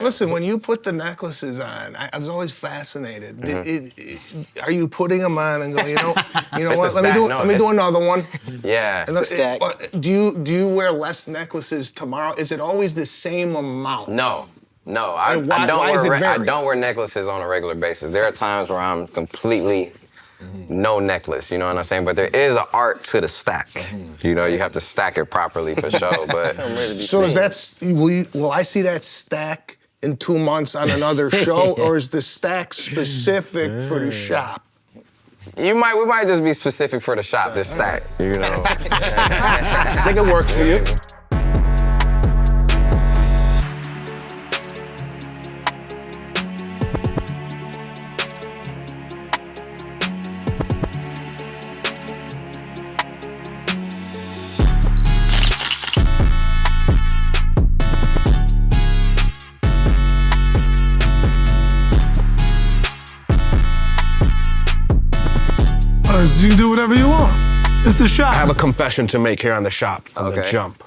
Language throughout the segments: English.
Listen, when you put the necklaces on, I was always fascinated. Are you putting them on and going, you know what? Let me do another one. Yeah. Do you wear less necklaces tomorrow? Is it always the same amount? No. I don't wear necklaces on a regular basis. There are times where I'm completely no necklace, you know what I'm saying? But there is an art to the stack. You know, you have to stack it properly for sure. But so is that, will I see that stack in 2 months on another show, or is the stack specific for the shop? we might just be specific for the shop, this stack, you know? I think it works for you. You can do whatever you want. It's the shop. I have a confession to make here on the shop from the jump.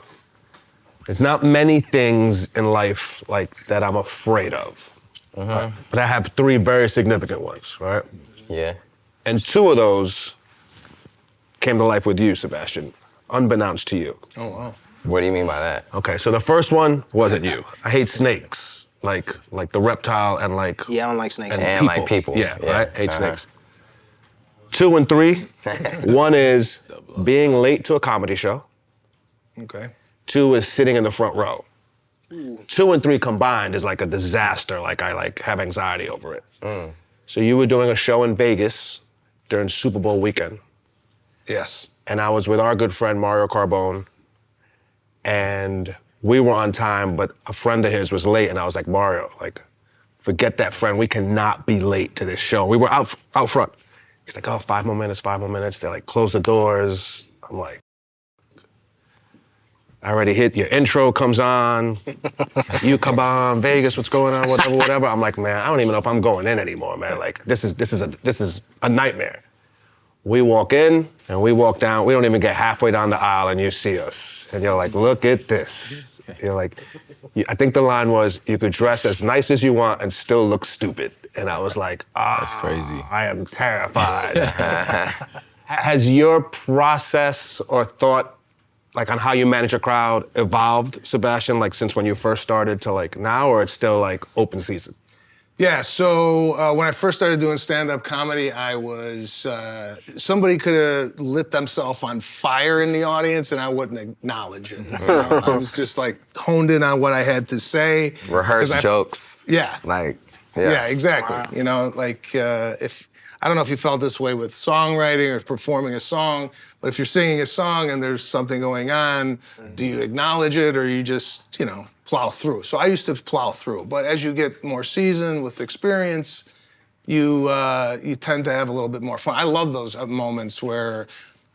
There's not many things in life like that I'm afraid of. But I have 3 very significant ones, right? Yeah. And 2 of those came to life with you, Sebastian, unbeknownst to you. Oh, wow. What do you mean by that? Okay, so the first one wasn't you. I hate snakes, like the reptile and like... Yeah, I don't like snakes. And like people. Yeah, right? Hate snakes. 2 and 3. One is being late to a comedy show. Okay. 2 is sitting in the front row. 2 and 3 combined is like a disaster. Like I have anxiety over it. So you were doing a show in Vegas during Super Bowl weekend. Yes. And I was with our good friend Mario Carbone, and we were on time, but a friend of his was late, and I was like, Mario, like, forget that friend. We cannot be late to this show. We were out front. He's like, oh, 5 more minutes. They like close the doors. I'm like, I already hit, your intro comes on. You come on, Vegas, what's going on, whatever. I'm like, man, I don't even know if I'm going in anymore, man. Like, this is a nightmare. We walk in and we walk down. We don't even get halfway down the aisle and you see us. And you're like, look at this. You're like, I think the line was, you could dress as nice as you want and still look stupid. And I was like, that's crazy. I am terrified. Has your process or thought, like on how you manage a crowd, evolved, Sebastian, like since when you first started to like now, or it's still like open season? Yeah, so when I first started doing stand-up comedy, I was, somebody could have lit themselves on fire in the audience and I wouldn't acknowledge it. You know? I was just like honed in on what I had to say. Rehearse jokes. Yeah. Like, yeah, exactly. Wow. You know, like I don't know if you felt this way with songwriting or performing a song, but if you're singing a song and there's something going on, do you acknowledge it or you just, you know, plow through? So I used to plow through, but as you get more seasoned with experience, you tend to have a little bit more fun. I love those moments where,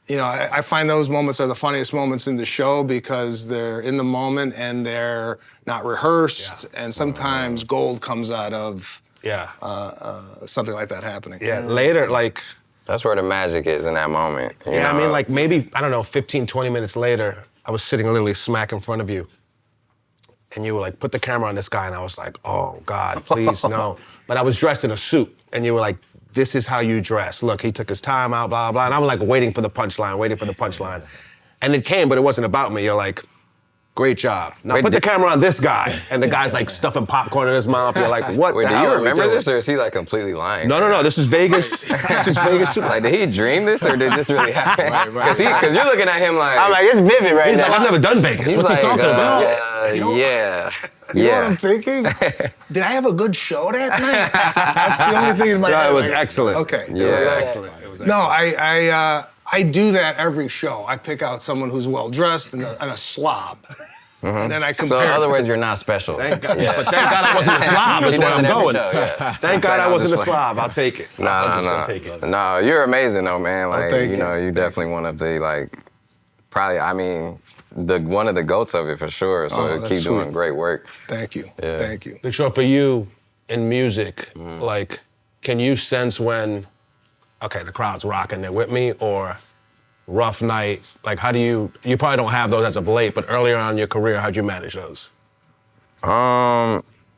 you know, I find those moments are the funniest moments in the show because they're in the moment and they're not rehearsed, and sometimes gold comes out of something like that happening. Yeah, later, like... That's where the magic is in that moment. You know? I mean, like maybe, I don't know, 15, 20 minutes later, I was sitting literally smack in front of you, and you were like, put the camera on this guy, and I was like, oh, God, please, no. But I was dressed in a suit, and you were like, this is how you dress. Look, he took his time out, blah, blah, and I'm like waiting for the punchline. And it came, but it wasn't about me. You're like, great job. Now put the camera on this guy. And the guy's like stuffing popcorn in his mouth. You're like, what the hell? Do you remember this, or is he like completely lying? No, this is Vegas. This is Vegas. Like, did he dream this, or did this really happen? Because you're looking at him like... I'm like, it's vivid right he's now. Like, I've never done Vegas. What's he talking about? You know what I'm thinking? Did I have a good show that night? That's the only thing in my head. It was excellent. Okay. Yeah. It was excellent. No, I do that every show. I pick out someone who's well-dressed and a slob. And then I compare. So in other words, you're not special. Thank God. But thank God I wasn't a slob is where I'm going. Thank God I wasn't a slob. I'll take it. No, you're amazing though, man. Like, you know, you're definitely one of the, like, probably, I mean, one of the GOATs of it for sure. So keep doing great work. Thank you. Yeah. Thank you. Big Sean, for you in music, like, can you sense when, okay, the crowd's rocking, they're with me, or rough night? Like, how do you probably don't have those as of late, but earlier on in your career, how'd you manage those?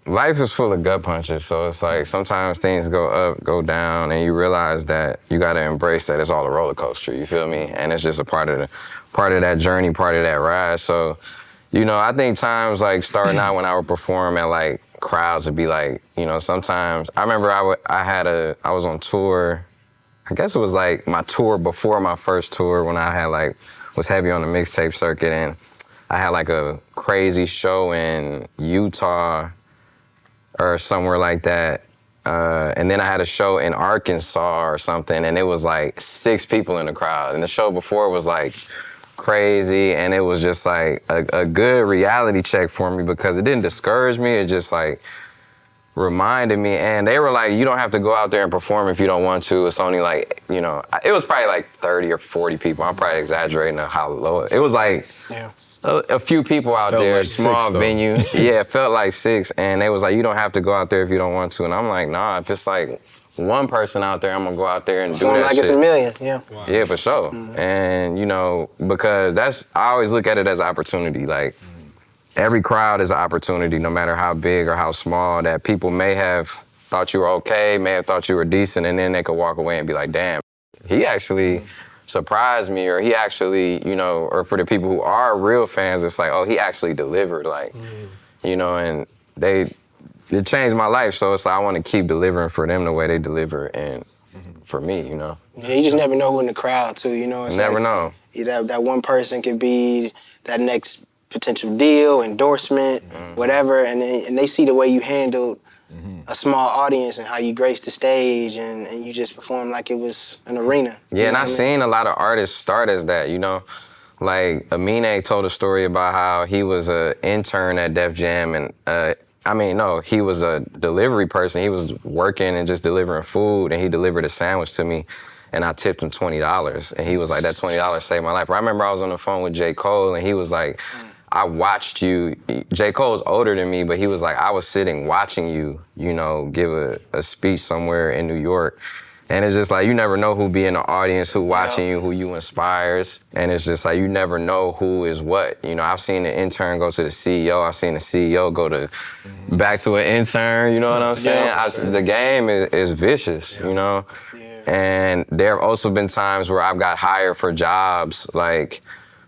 life is full of gut punches, so it's like sometimes things go up, go down, and you realize that you gotta embrace that it's all a roller coaster, you feel me? And it's just a part of that journey, part of that ride. So, you know, I think times like starting out when I would perform at like crowds would be like, you know, sometimes, I remember I was on tour, I guess it was like my tour before my first tour when I had like, was heavy on the mixtape circuit, and I had like a crazy show in Utah or somewhere like that. And then I had a show in Arkansas or something, and it was like 6 people in the crowd. And the show before was like crazy, and it was just like a good reality check for me because it didn't discourage me, it just like reminded me. And they were like, you don't have to go out there and perform if you don't want to. It's only like, you know, it was probably like 30 or 40 people. I'm probably exaggerating how low. It was like, a few people out there, like small 6, venue. Yeah, it felt like 6. And they was like, you don't have to go out there if you don't want to. And I'm like, nah, if it's like one person out there, I'm gonna go out there and do that like shit. It's a million, yeah. Wow. Yeah, for sure. And, you know, because I always look at it as opportunity. Like, every crowd is an opportunity, no matter how big or how small, that people may have thought you were okay, may have thought you were decent, and then they could walk away and be like, damn, he actually surprised me, or he actually, you know, or for the people who are real fans, it's like, oh, he actually delivered, like, you know, and it changed my life, so it's like I want to keep delivering for them the way they deliver and for me, you know. Yeah, you just never know who in the crowd, too, you know. It's Never know. That one person could be that next potential deal, endorsement, whatever, and they see the way you handled a small audience and how you graced the stage and you just performed like it was an arena. Yeah, and I've seen a lot of artists start as that, you know. Like, Amine told a story about how he was an intern at Def Jam, and he was a delivery person. He was working and just delivering food, and he delivered a sandwich to me, and I tipped him $20. And he was like, that $20 saved my life. I remember I was on the phone with J. Cole, and he was like, I watched you. J. Cole's older than me, but he was like, I was sitting watching you, you know, give a speech somewhere in New York. And it's just like, you never know who be in the audience, who watching you, who you inspires. And it's just like, you never know who is what. You know, I've seen the intern go to the CEO. I've seen the CEO go to back to an intern, you know what I'm saying? The game is vicious, you know? And there have also been times where I've got hired for jobs, like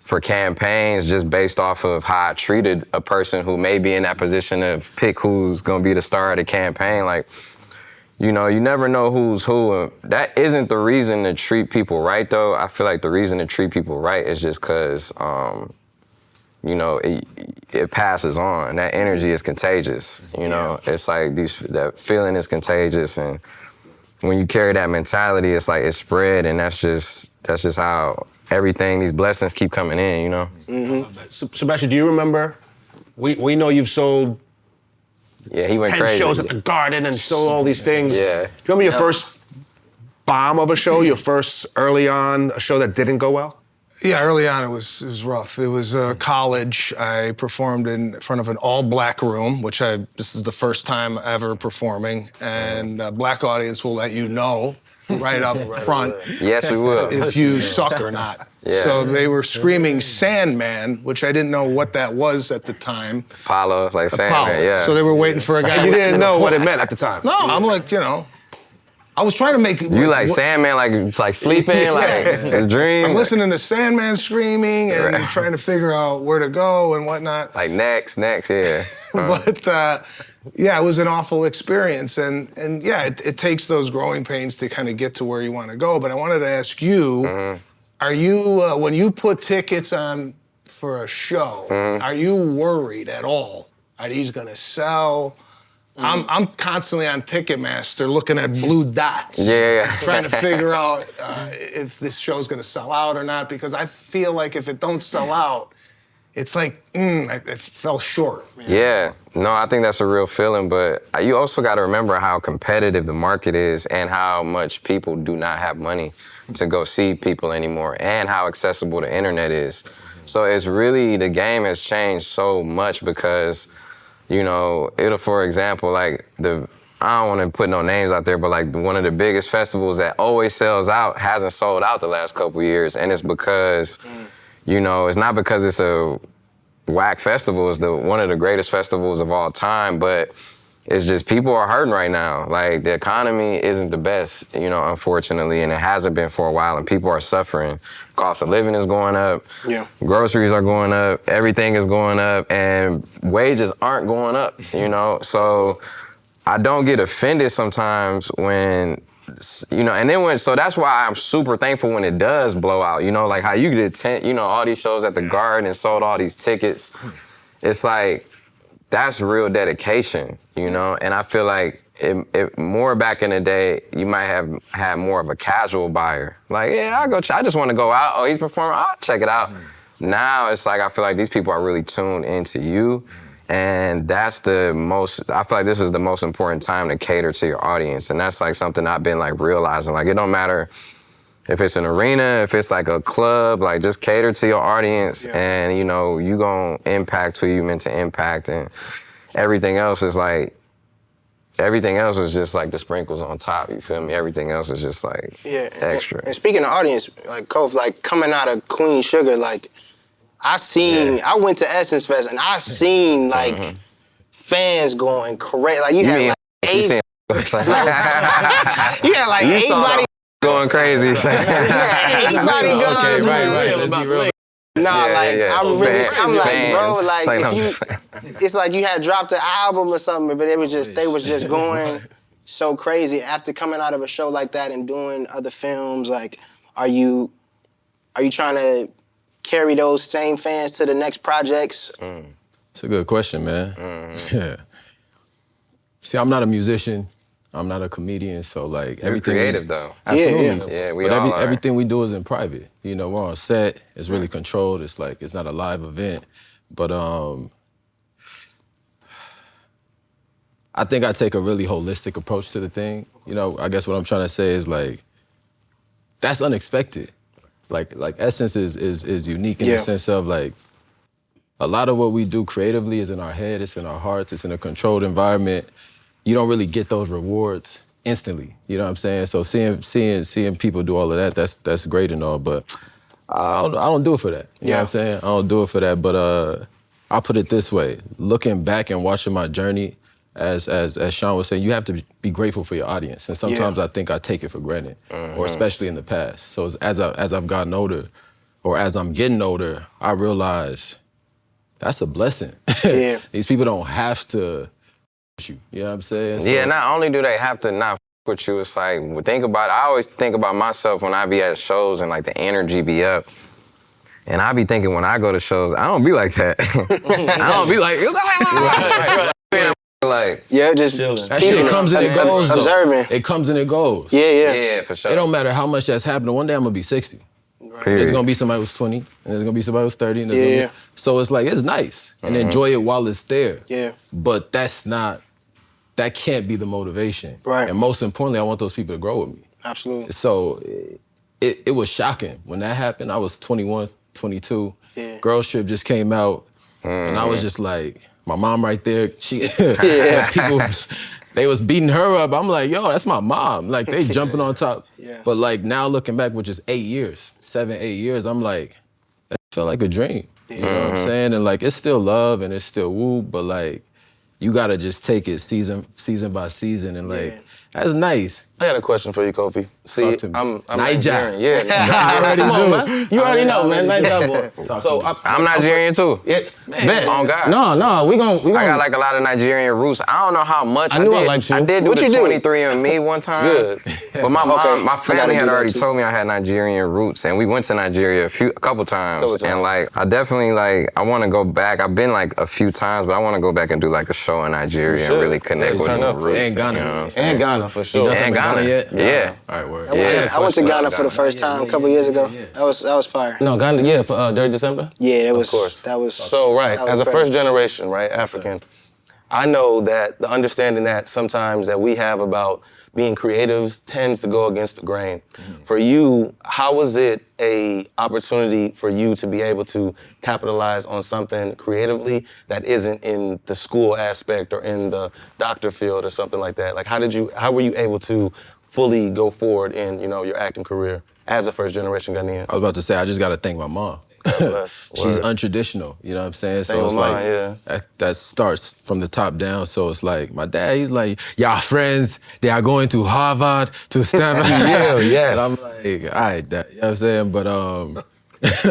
for campaigns, just based off of how I treated a person who may be in that position to pick who's gonna be the star of the campaign. Like, you know, you never know who's who. That isn't the reason to treat people right, though. I feel like the reason to treat people right is just because, you know, it passes on. That energy is contagious, you know? It's like that feeling is contagious, and when you carry that mentality, it's like it's spread, and that's just how everything, these blessings keep coming in, you know? Sebastian, do you remember, we know you've sold he went 10 crazy. shows at the Garden and sold all these things. Yeah. Do you remember your first bomb of a show, your first early on, a show that didn't go well? Yeah, early on it was rough. It was college. I performed in front of an all-black room, this is the first time ever performing, and a black audience will let you know right up front. Yes, we will. If you suck or not. Yeah. So they were screaming Sandman, which I didn't know what that was at the time. Apollo, like Sandman, yeah. So they were waiting for a guy. You didn't know what it meant at the time. No, I'm like, you know, I was trying to make it. You like Sandman, like sleeping, like a dream. I'm listening to Sandman screaming and trying to figure out where to go and whatnot. Like next, yeah. But yeah, it was an awful experience, and yeah, it takes those growing pains to kind of get to where you want to go. But I wanted to ask you, are you when you put tickets on for a show, are you worried at all? Are these gonna sell? I'm constantly on Ticketmaster looking at blue dots, trying to figure out if this show's gonna sell out or not, because I feel like if it don't sell out, it's like, I fell short. Yeah, no, I think that's a real feeling, but you also gotta remember how competitive the market is and how much people do not have money to go see people anymore and how accessible the internet is. So it's really, the game has changed so much because, you know, for example, like I don't want to put no names out there, but like one of the biggest festivals that always sells out hasn't sold out the last couple years, and it's because, you know, it's not because it's a whack festival. It's one of the greatest festivals of all time, but it's just people are hurting right now. Like the economy isn't the best, unfortunately, and it hasn't been for a while, and people are suffering. Cost of living is going up. Yeah. Groceries are going up. Everything is going up, and wages aren't going up. So I don't get offended sometimes when. And then so that's why I'm super thankful when it does blow out, like how you did all these shows at the Garden and sold all these tickets. It's like, that's real dedication, and I feel like it more back in the day, you might have had more of a casual buyer. Like, yeah, I just want to go out. Oh, he's performing, I'll check it out. Now it's like, I feel like these people are really tuned into you. And I feel like this is the most important time to cater to your audience. And that's like something I've been like realizing. Like, it don't matter if it's an arena, if it's like a club, like just cater to your audience and you gonna impact who you meant to impact, and everything else is just like the sprinkles on top, you feel me? Everything else is just like extra. And speaking of audience, like Kof, like coming out of Queen Sugar, like I went to Essence Fest and I seen like fans going crazy. Like you had like eight. You had like everybody going crazy. Everybody going okay, right. Let's be real. I'm like, bro, like it's like you had dropped an album or something, but they was just going so crazy. After coming out of a show like that and doing other films, like, are you trying to carry those same fans to the next projects? It's a good question, man. Yeah. See, I'm not a musician. I'm not a comedian, so like everything. You're creative though. Absolutely. Yeah, we but all are. everything we do is in private. We're on set. It's really controlled. It's like it's not a live event. But I think I take a really holistic approach to the thing. I guess what I'm trying to say is like that's unexpected. Like Essence is unique in the sense of like a lot of what we do creatively is in our head. It's in our hearts. It's in a controlled environment. You don't really get those rewards instantly. You know what I'm saying? So seeing people do all of that, that's great and all, but I don't do it for that. You know what I'm saying? I don't do it for that, but I'll put it this way. Looking back and watching my journey, as Sean was saying, you have to be grateful for your audience. And sometimes I think I take it for granted, or especially in the past. So as I've gotten older, or as I'm getting older, I realize that's a blessing. These people don't have to you know what I'm saying? So, not only do they have to not with you, it's like, I always think about myself when I be at shows and like the energy be up. And I be thinking when I go to shows, I don't be like that. I don't be like, just that shit comes and it goes. Observing. It comes and it goes. Yeah, for sure. It don't matter how much that's happening. One day I'm gonna be 60. There's gonna be somebody who's 20, and there's gonna be somebody who's 30, and so it's like it's nice and enjoy it while it's there. But that can't be the motivation. Right. And most importantly, I want those people to grow with me. Absolutely. So it was shocking when that happened. I was 21, 22. Girls Trip just came out, and I was just like, my mom right there. She people. They was beating her up. I'm like, yo, that's my mom. Like, they jumping on top. But like now looking back, which is 7, 8 years, I'm like, that felt like a dream. You know what I'm saying? And like, it's still love and it's still woo, but like, you gotta just take it season by season and like, that's nice. I got a question for you, Kofi. See, I'm Nigerian. Yeah. I already Come on, man. You already know, man. Nigeria boy. So I'm Nigerian too. Yeah, man. Oh God. No, we gonna. I got like a lot of Nigerian roots. I don't know how much. I knew I liked you. I did do What the you do? 23andMe one time. Good. But my mom, my I family gotta had do that already too. told me I had Nigerian roots, and we went to Nigeria a couple times. And like, I definitely like, I want to go back. I've been like a few times, but I want to go back and do like a show in Nigeria and really connect with my roots. And Ghana. You know what I'm saying? And Ghana for sure. And Ghana. Yet? Yeah. All right, word. I went to Ghana for the first time a couple years ago. That was fire. No, Ghana. For Dirty December. Yeah, that was. Of course. That was. So right, that was as a incredible. first generation, right, African, I know that the understanding that sometimes that we have about being creatives tends to go against the grain. For you, how was it a opportunity for you to be able to capitalize on something creatively that isn't in the school aspect or in the doctor field or something like that? Like, how were you able to fully go forward in, your acting career as a first generation Ghanaian? I was about to say, I just gotta thank my mom. She's untraditional, you know what I'm saying? Same So it's with like, mine, that starts from the top down. So it's like, my dad, he's like, y'all friends, they are going to Harvard, to Stanford. Yes. And I'm like, all right, Dad, you know what I'm saying? But, It's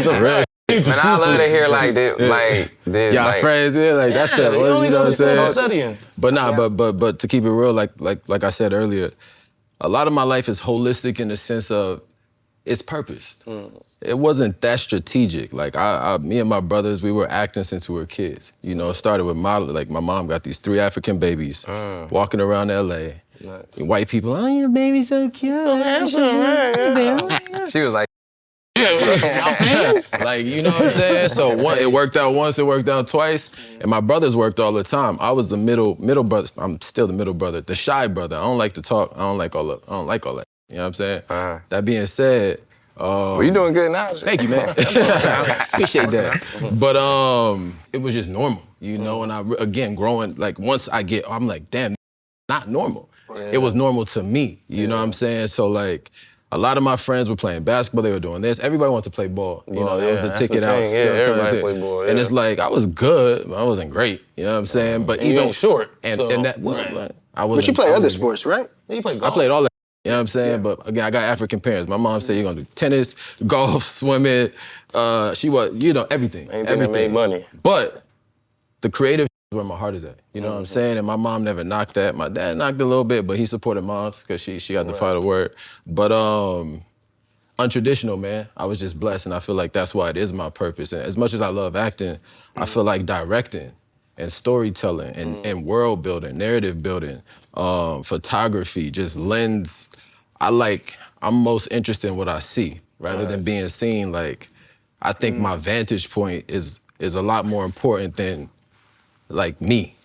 a real Man, I love to hear like this, y'all friends, like that's the, you know what I'm saying? Studying. But but to keep it real, like I said earlier, a lot of my life is holistic in the sense of it's purposed. It wasn't that strategic. Like me and my brothers, we were acting since we were kids. You know, it started with modeling. Like my mom got these 3 African babies walking around LA. White people, oh, your baby's so cute. So handsome, right? She was like, like, you know what I'm saying? So it worked out once, it worked out twice, and my brothers worked all the time. I was the middle brother. I'm still the middle brother, the shy brother. I don't like to talk. I don't like all that. You know what I'm saying? That being said, well, you doing good now. Thank you, man. Appreciate that. But it was just normal, you know. And again, growing, like once I'm like, damn, not normal. It was normal to me, you know what I'm saying? So like, a lot of my friends were playing basketball, they were doing this. Everybody wanted to play ball. You know, that was the ticket out. Everybody played ball, And it's like, I was good, but I wasn't great. You know what I'm saying? But even you short. And that, I But wasn't. you play other sports, right? You play golf. I played all that. You know what I'm saying? But again, I got African parents. My mom said, you're gonna do tennis, golf, swimming. She was, you know, everything. Anything that made money. But the creative is where my heart is at. You know what I'm saying? And my mom never knocked that. My dad knocked a little bit, but he supported moms because she got the final word. But untraditional, man. I was just blessed, and I feel like that's why it is my purpose. And as much as I love acting, I feel like directing and storytelling and world building, narrative building, photography, just lens. I'm most interested in what I see rather than being seen. Like, I think my vantage point is a lot more important than like me.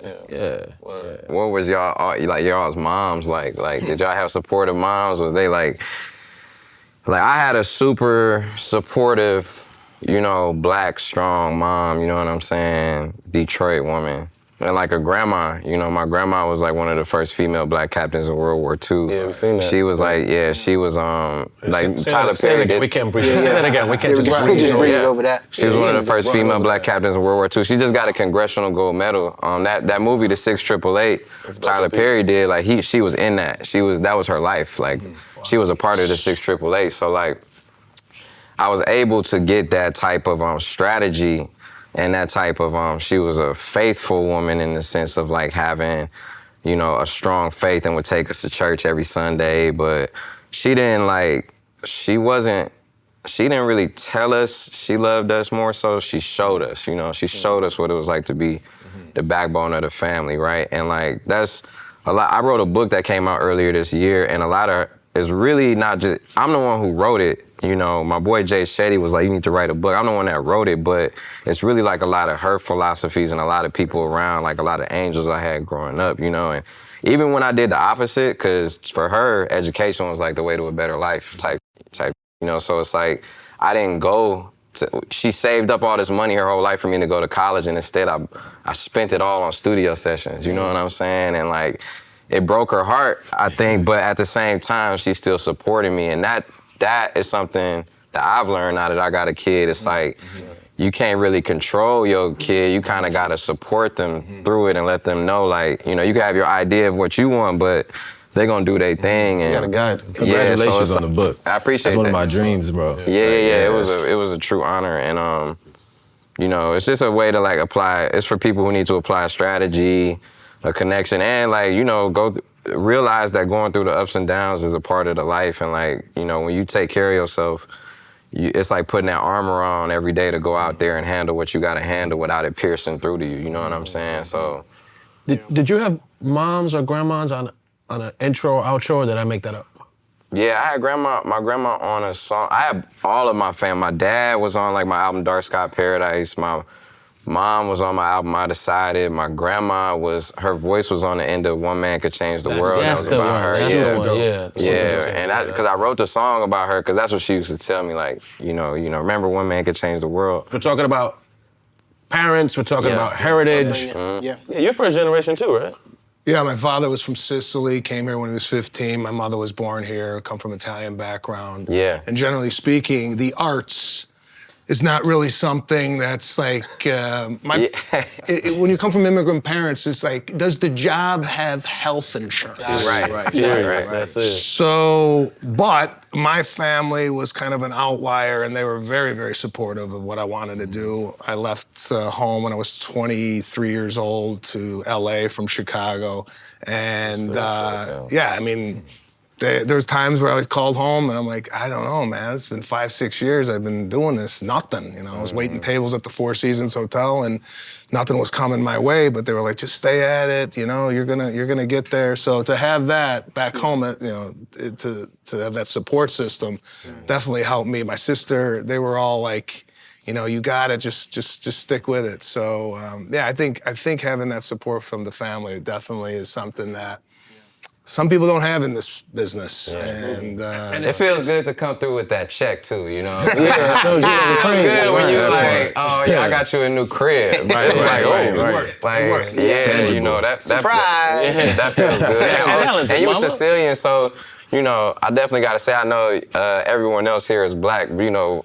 What was y'all's moms like? Like, did y'all have supportive moms? Was they like I had a super supportive, you know, Black, strong mom, you know what I'm saying? Detroit woman. And like a grandma, you know, my grandma was like one of the first female Black captains in World War II. Yeah, we've seen that. She was like, she was like Tyler Perry did. We can't breathe. Say that again. We can't just breathe over that. She was one of the first female Black captains in World War II. She just got a congressional gold medal. That movie, The 688, Tyler Perry did. Like she was in that. That was her life. Like she was a part of the 688. So like, I was able to get that type of strategy. And that type of, she was a faithful woman in the sense of like having, you know, a strong faith and would take us to church every Sunday. But she didn't really tell us she loved us more so. She showed us, you know, she showed us what it was like to be the backbone of the family, right? And like, that's a lot. I wrote a book that came out earlier this year, and a lot of it's really not just, I'm the one who wrote it. You know, my boy Jay Shetty was like, you need to write a book. I'm the one that wrote it, but it's really like a lot of her philosophies and a lot of people around, like a lot of angels I had growing up, you know? And even when I did the opposite, because for her, education was like the way to a better life type, you know? So it's like, I didn't go to, she saved up all this money her whole life for me to go to college, and instead I spent it all on studio sessions, you know what I'm saying? And like, it broke her heart, I think, but at the same time, she still supported me, and that is something that I've learned now that I got a kid. It's like, you can't really control your kid. You kind of got to support them through it and let them know, like, you know, you can have your idea of what you want, but they're going to do their thing. And you got a guide. Congratulations on the book. I appreciate that. That's one of my dreams, bro. Yeah. It was a true honor. And, you know, it's just a way to like apply. It's for people who need to apply a strategy, a connection, and like, you know, realize that going through the ups and downs is a part of the life. And like, you know, when you take care of yourself, it's like putting that armor on every day to go out there and handle what you got to handle without it piercing through to you. You know what I'm saying? So, did you have moms or grandmas on an intro or outro, or did I make that up? Yeah, I had my grandma on a song. I have all of my family. My dad was on like my album Dark Sky Paradise. My mom was on my album I Decided. My grandma her voice was on the end of One Man Could Change the World. That was about her. Yeah. And because I wrote the song about her, because that's what she used to tell me, like, you know, remember One Man Could Change the World. We're talking about parents, we're talking about heritage. Yeah. Yeah, you're first generation too, right? Yeah, my father was from Sicily, came here when he was 15. My mother was born here, come from Italian background. Yeah. And generally speaking, the arts is not really something that's like, when you come from immigrant parents, it's like, does the job have health insurance? Right. That's it. So, but my family was kind of an outlier, and they were very, very supportive of what I wanted to do. I left home when I was 23 years old to LA from Chicago. And yeah, I mean, there's times where I called home and I'm like, I don't know, man. It's been 5, 6 years I've been doing this, nothing. You know, I was waiting tables at the Four Seasons Hotel and nothing was coming my way. But they were like, just stay at it. You know, you're gonna get there. So to have that back home, you know, to have that support system, definitely helped me. My sister, they were all like, you know, you gotta just stick with it. So yeah, I think having that support from the family definitely is something that some people don't have in this business. And it feels good to come through with that check too, you know? Yeah, it feels good when you're like, oh yeah, I got you a new crib. It's like, yeah, you know, that Surprise! that feels good. And you were Sicilian, so, you know, I definitely got to say, I know everyone else here is black. You know,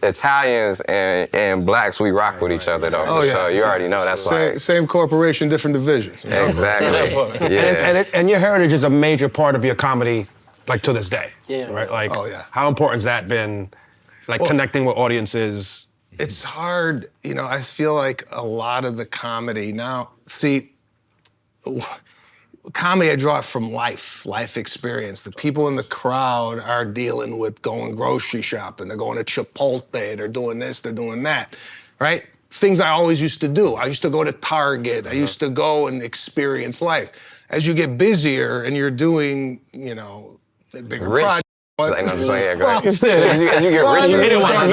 Italians and blacks, we rock with each other though. Oh, yeah. So you already know that's like same corporation, different divisions. You know? exactly. Yeah. And your heritage is a major part of your comedy, like to this day. Yeah. Right. Like, Oh, yeah. how important's that been? Like connecting with audiences. It's hard, you know, I feel like a lot of the comedy now, see, comedy I draw it from life experience. The people in the crowd are dealing with going grocery shopping, they're going to Chipotle, they're doing this, they're doing that, right? Things I always used to do. I used to go to Target, I used to go and experience life. As you get busier and you're doing, you know, bigger Rich. projects. Like, I'm just like, yeah, go ahead. You said As you get rich, you didn't want to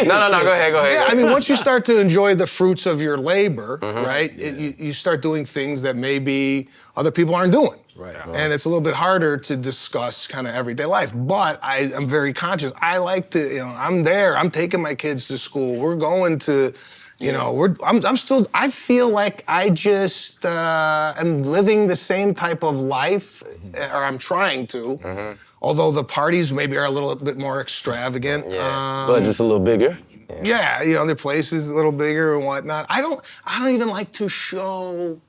No, go ahead. Yeah, I mean, once you start to enjoy the fruits of your labor, right, you start doing things that maybe other people aren't doing. Right. And it's a little bit harder to discuss kind of everyday life. But I am very conscious. I like to, you know, I'm there. I'm taking my kids to school. We're going to, you know, I'm still, I feel like I just am living the same type of life, or I'm trying to. Although the parties maybe are a little bit more extravagant. but just a little bigger. Yeah, you know, their places a little bigger and whatnot. I don't even like to show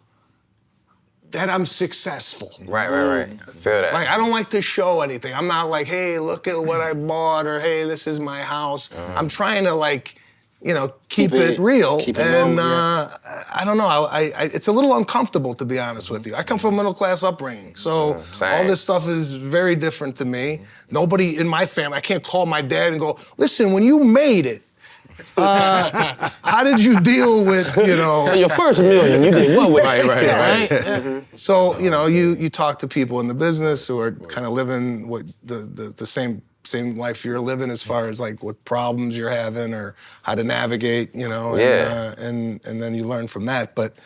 that I'm successful. Right. I feel that. Like, I don't like to show anything. I'm not like, hey, look at what I bought, or hey, this is my house. I'm trying to, like, you know, keep it real. Keep it and normal, yeah. I don't know, I it's a little uncomfortable, to be honest with you. I come from a middle-class upbringing, so all this stuff is very different to me. Nobody in my family, I can't call my dad and go, listen, when you made it, how did you deal with, you know? So your first million, you did what with? Right. So, you know, you talk to people in the business who are kind of living what the same life you're living, as far as like what problems you're having or how to navigate, you know, and then you learn from that. But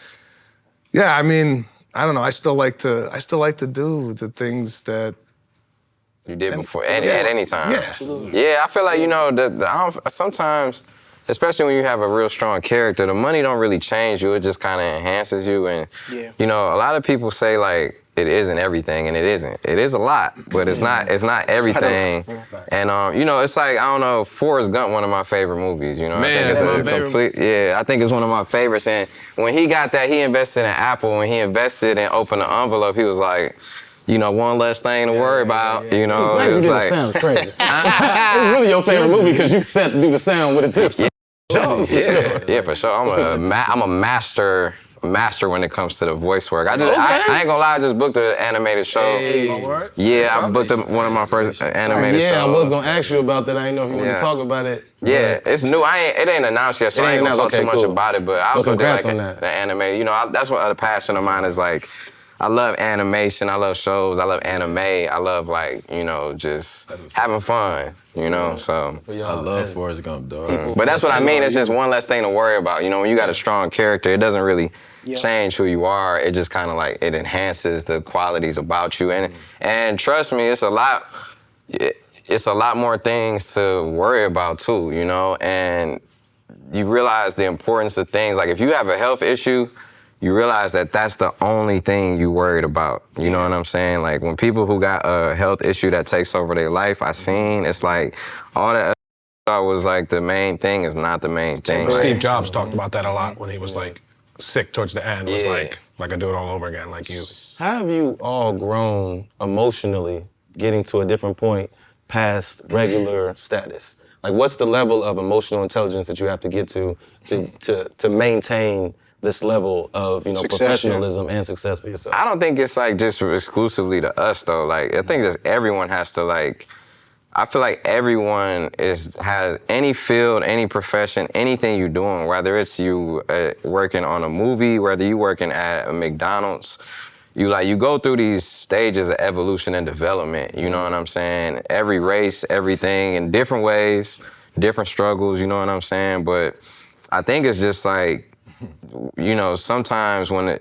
yeah, I mean, I don't know. I still like to do the things that You did before, at any time. Yeah, absolutely. Yeah, I feel like, you know, sometimes, especially when you have a real strong character, the money don't really change you. It just kind of enhances you. And, you know, a lot of people say, like, it isn't everything, and it isn't. It is a lot, but it's not everything. And, you know, it's like, I don't know, Forrest Gump, one of my favorite movies, you know? Man, I think that's my favorite. I think it's one of my favorites. And when he got that, he invested in Apple. When he invested and opened the envelope, he was like, you know, one less thing to worry about, you know? You It's did like, the sounds crazy. It's really your favorite movie because you had to do the sound with it too. Yeah, for sure. I'm a master when it comes to the voice work. I ain't gonna lie, I just booked an animated show. Yeah, I booked one of my first animated shows. Yeah, I was gonna ask you about that. I didn't know if you want to talk about it. Yeah, it's new. It ain't announced yet, so I ain't gonna talk too much about it. But I also did like the anime. You know, that's what other passion of mine is like. I love animation. I love shows. I love anime. I love, like, you know, just having fun, you know, so. I love Forrest Gump, dog. But that's what I mean. It's just one less thing to worry about. You know, when you got a strong character, it doesn't really change who you are. It just kind of like, it enhances the qualities about you. And trust me, it's a lot more things to worry about too, you know, and you realize the importance of things. Like, if you have a health issue, you realize that that's the only thing you worried about. You know what I'm saying? Like when people who got a health issue that takes over their life, I seen, it's like all that thought was like the main thing is not the main thing. Steve Jobs talked about that a lot when he was like sick towards the end. Was like I could do it all over again, like you. How have you all grown emotionally, getting to a different point past regular status? Like, what's the level of emotional intelligence that you have to get to maintain this level of professionalism and success for yourself? I don't think it's like just exclusively to us though. Like I think that everyone has to like. I feel like everyone has any field, any profession, anything you're doing, whether it's you working on a movie, whether you working at a McDonald's, you go through these stages of evolution and development, you know what I'm saying? Every race, everything in different ways, different struggles, you know what I'm saying? But I think it's just like, sometimes when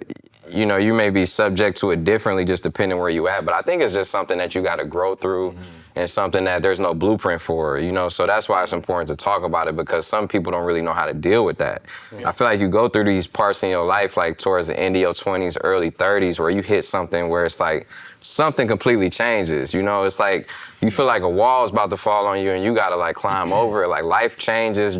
you may be subject to it differently just depending where you at, but I think it's just something that you gotta grow through and something that there's no blueprint for, so that's why it's important to talk about it because some people don't really know how to deal with that. I feel like you go through these parts in your life like towards the end of your 20s, early 30s where you hit something where it's like something completely changes, it's like you feel like a wall is about to fall on you and you gotta like climb over it, like life changes,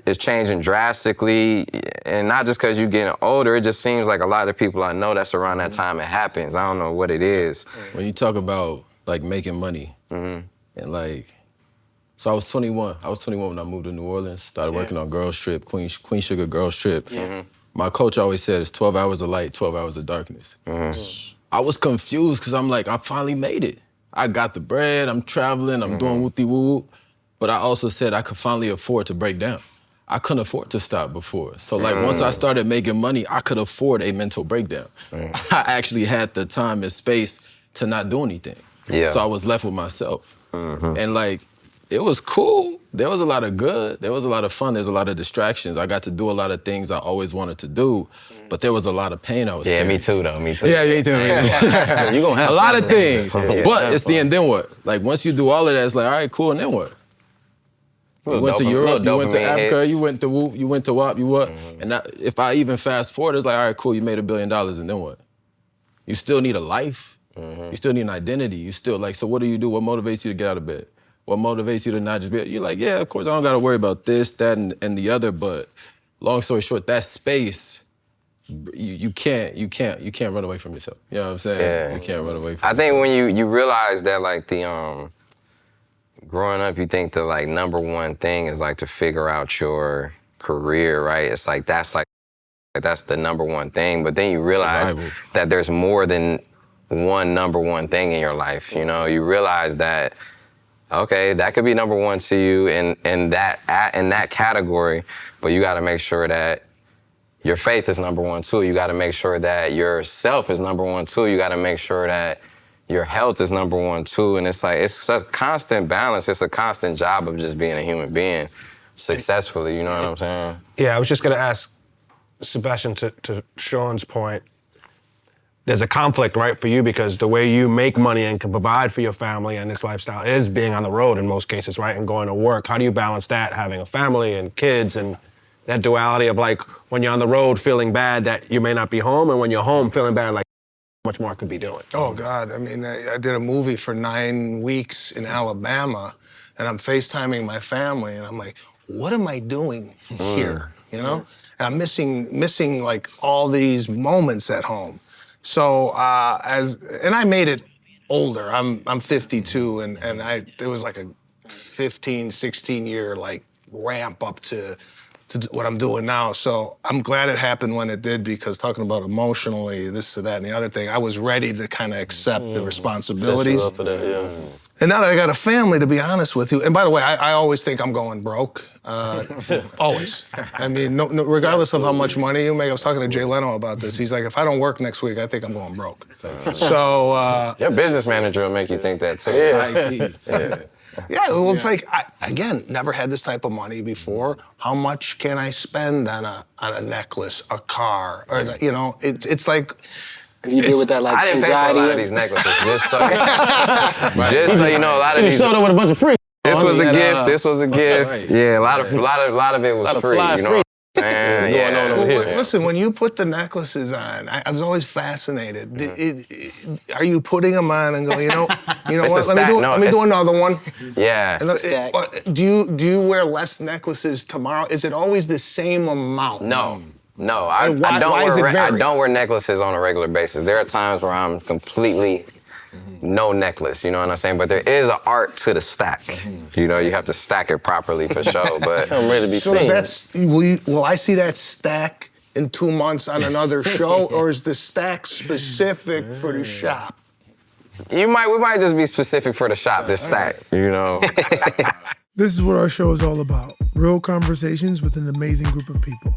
it's changing drastically, and not just because you're getting older, it just seems like a lot of people I know that's around that time it happens. I don't know what it is. When you talk about like making money, and like, so I was 21. I was 21 when I moved to New Orleans, started working on Girls Trip, Queen Sugar Girls Trip. My coach always said it's 12 hours of light, 12 hours of darkness. I was confused because I'm like, I finally made it. I got the bread, I'm traveling, I'm doing whoop-de-whoop, but I also said I could finally afford to break down. I couldn't afford to stop before. So like once I started making money, I could afford a mental breakdown. I actually had the time and space to not do anything. So I was left with myself. And like, it was cool. There was a lot of good. There was a lot of fun. There's a lot of distractions. I got to do a lot of things I always wanted to do, but there was a lot of pain I was carrying. Me too though, me too. Yeah, me too. You're gonna have a lot of things. But it's the end, then what? Like once you do all of that, it's like, all right, cool, and then what? You went to Europe, you went to Africa, you went to Whoop, you went to WAP, you what? And if I even fast forward, it's like, all right, cool, you made $1 billion, and then what? You still need a life. You still need an identity. You still like, so what do you do? What motivates you to get out of bed? What motivates you to not just be, you're like, yeah, of course, I don't gotta worry about this, that, and the other, but long story short, that space, you can't run away from yourself. You know what I'm saying? Yeah. You can't run away from yourself. I think when you realize that like growing up, you think the like number one thing is like to figure out your career, right? It's like that's the number one thing, but then you realize that there's more than one number one thing in your life. You realize that okay, that could be number one to you in that category, but you got to make sure that your faith is number one too. You got to make sure that yourself is number one too. You got to make sure that your health is number one too, and it's like it's a constant balance. It's a constant job of just being a human being successfully. You know what I'm saying? Yeah, I was just gonna ask Sebastian to Sean's point. There's a conflict, right, for you because the way you make money and can provide for your family and this lifestyle is being on the road in most cases, right, and going to work. How do you balance that, having a family and kids and that duality of like when you're on the road feeling bad that you may not be home and when you're home feeling bad like much more I could be doing? Oh, God. I mean, I did a movie for 9 weeks in Alabama, and I'm FaceTiming my family, and I'm like, what am I doing here, And I'm missing like all these moments at home. So, and I made it older. I'm 52, and it was like a 15, 16-year like ramp up to what I'm doing now. So I'm glad it happened when it did because talking about emotionally, this, that, and the other thing, I was ready to kind of accept the responsibilities. Set you up for that, yeah. And now that I got a family, to be honest with you, and by the way, I always think I'm going broke. Always. I mean, no, regardless of how much money you make. I was talking to Jay Leno about this. He's like, if I don't work next week, I think I'm going broke. So. Your business manager will make you think that too. Yeah, well, it's like, again, never had this type of money before. How much can I spend on a necklace, a car, or it's like. If you deal with that like I didn't anxiety. pay for a lot of these necklaces, just so you know, a lot of these. You showed up with a bunch of free. This was a gift. This was a gift. Yeah, a lot of it was free. You know. Man, going on over here? Listen, when you put the necklaces on, I was always fascinated. Are you putting them on and go, you know what? Let me do another one. Yeah. Do you wear less necklaces tomorrow? Is it always the same amount? No, I don't wear necklaces on a regular basis. There are times where I'm completely no necklace, you know what I'm saying? But there is an art to the stack. You know, you have to stack it properly for sure. But I'm ready to be seen. Will I see that stack in 2 months on another show, or is the stack specific for the shop? we might just be specific for the shop, this stack, you know? This is what our show is all about. Real conversations with an amazing group of people.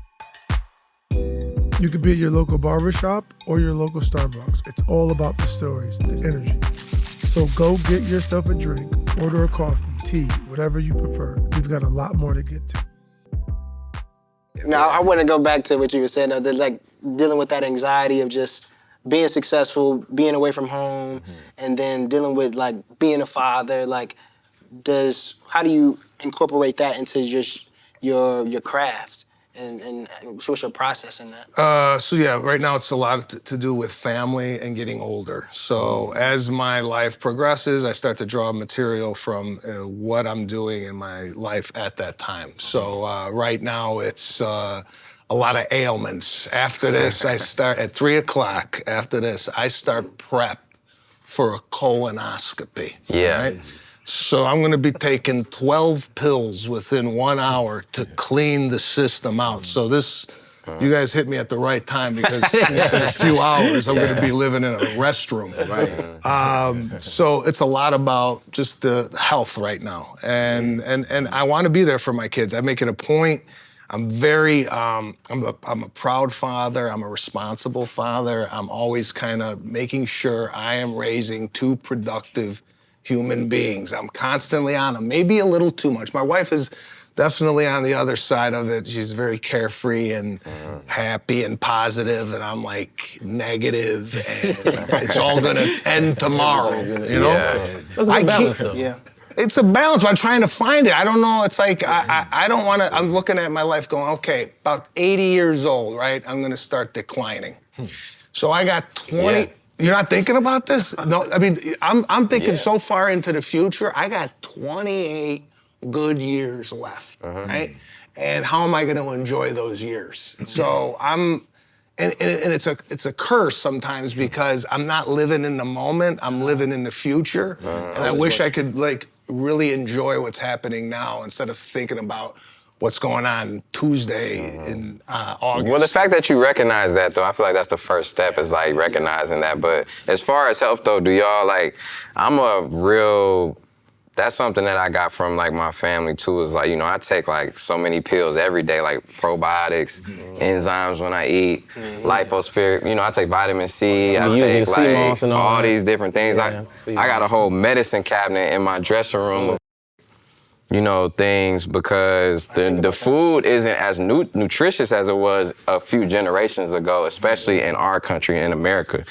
You could be at your local barbershop or your local Starbucks. It's all about the stories, the energy. So go get yourself a drink, order a coffee, tea, whatever you prefer. We've got a lot more to get to. Now, I want to go back to what you were saying, though, like dealing with that anxiety of just being successful, being away from home, and then dealing with like being a father. Like, how do you incorporate that into just your craft? And what's your process in that? So yeah, right now it's a lot to do with family and getting older. So as my life progresses, I start to draw material from what I'm doing in my life at that time. So right now it's a lot of ailments. After this, I start at 3 o'clock. After this, I start prep for a colonoscopy. Yeah. Right? So I'm going to be taking 12 pills within 1 hour to clean the system out. So you guys hit me at the right time because in a few hours I'm going to be living in a restroom. Right. So it's a lot about just the health right now, and I want to be there for my kids. I make it a point. I'm a proud father. I'm a responsible father. I'm always kind of making sure I am raising 2 productive human beings. I'm constantly on them, maybe a little too much. My wife is definitely on the other side of it. She's very carefree and happy and positive, and I'm like negative, and it's all gonna end tomorrow, you know? Yeah. That's a balance, though. Yeah. It's a balance. I'm trying to find it. I don't know. It's like, I don't want to, I'm looking at my life going, okay, about 80 years old, right? I'm going to start declining. So I got 20. Yeah. You're not thinking about this? No, I mean, I'm thinking so far into the future. I got 28 good years left, right? And how am I going to enjoy those years? So and it's a curse sometimes because I'm not living in the moment. I'm living in the future, and I wish I could like really enjoy what's happening now instead of thinking about what's going on Tuesday in August. Well, the fact that you recognize that, though, I feel like that's the first step is like recognizing that. But as far as health, though, do y'all like, that's something that I got from like my family too, is like, you know, I take like so many pills every day, like probiotics, enzymes when I eat, liposphere, you know, I take vitamin C, I take like all these different things. I got a whole medicine cabinet in my dressing room, you know, things, because the food isn't as nutritious as it was a few generations ago, especially in our country, in America.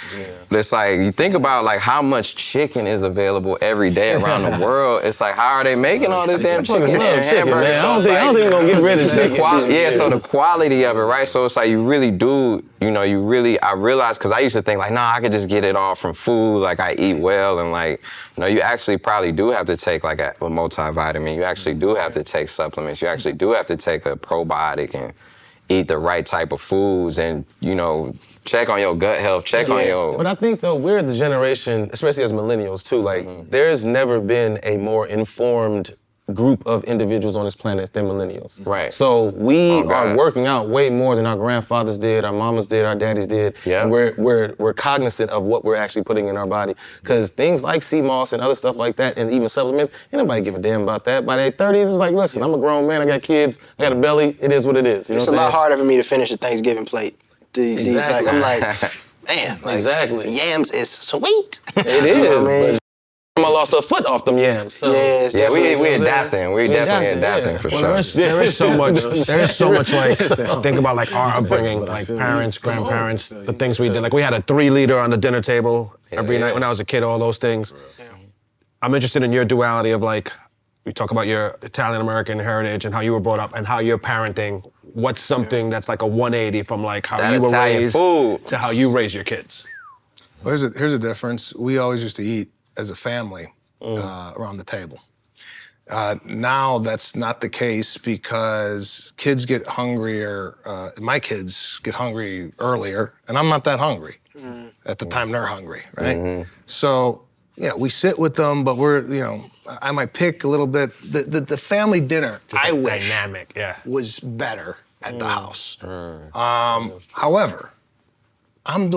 But it's like, you think about like how much chicken is available every day around the world. It's like, how are they making all this damn chicken? I don't think we're gonna get rid of chicken. So the quality of it, right? So it's like you really do, you know, I realized, because I used to think like, nah, I could just get it all from food, like I eat well, and like, you know, you actually probably do have to take like a multivitamin. You actually do have to take supplements. You actually do have to take a probiotic and eat the right type of foods, and, you know, check on your gut health, check on your... But I think, though, we're the generation, especially as millennials, too, like, there's never been a more informed group of individuals on this planet than millennials. Right. So we are working out way more than our grandfathers did, our mamas did, our daddies did. Yeah. And we're cognizant of what we're actually putting in our body. Because things like sea moss and other stuff like that, and even supplements, ain't nobody give a damn about that. By their 30s, it's like, listen, I'm a grown man, I got kids, I got a belly, it is what it is. You know it's what a lot harder for me to finish a Thanksgiving plate. Exactly. Like, I'm like, man, like, exactly. Yams is sweet. It is. I lost a foot off them yams. So. Yeah, we adapting. We definitely adapting for sure. There is so much like, think about like our upbringing, like parents, grandparents, the things we did. Like we had a 3-liter on the dinner table every night when I was a kid, all those things. I'm interested in your duality of like, we talk about your Italian-American heritage and how you were brought up and how your parenting what's something that's like a 180 from like how That you were Italian raised food. to how you raise your kids? Well, here's a difference. We always used to eat as a family around the table. Now that's not the case because kids get hungrier. My kids get hungry earlier, and I'm not that hungry at the time they're hungry, right? So yeah, we sit with them, but I might pick a little bit. The family dinner, I wish, Dynamic, yeah. was better at the house. However, I'm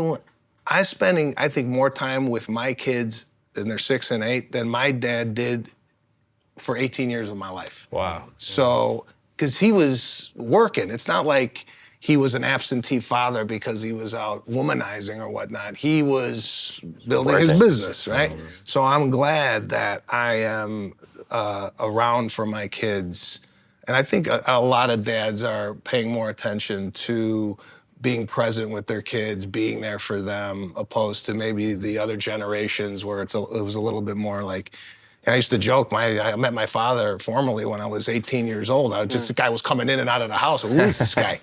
spending, I think, more time with my kids, and they're 6 and 8, than my dad did for 18 years of my life. Wow. So, because he was working. It's not like he was an absentee father because he was out womanizing or whatnot. He was building his business, right? So I'm glad that I am around for my kids. And I think a lot of dads are paying more attention to being present with their kids, being there for them, opposed to maybe the other generations where it was a little bit more like, and I used to joke, I met my father formally when I was 18 years old. The guy was coming in and out of the house. Who is this guy?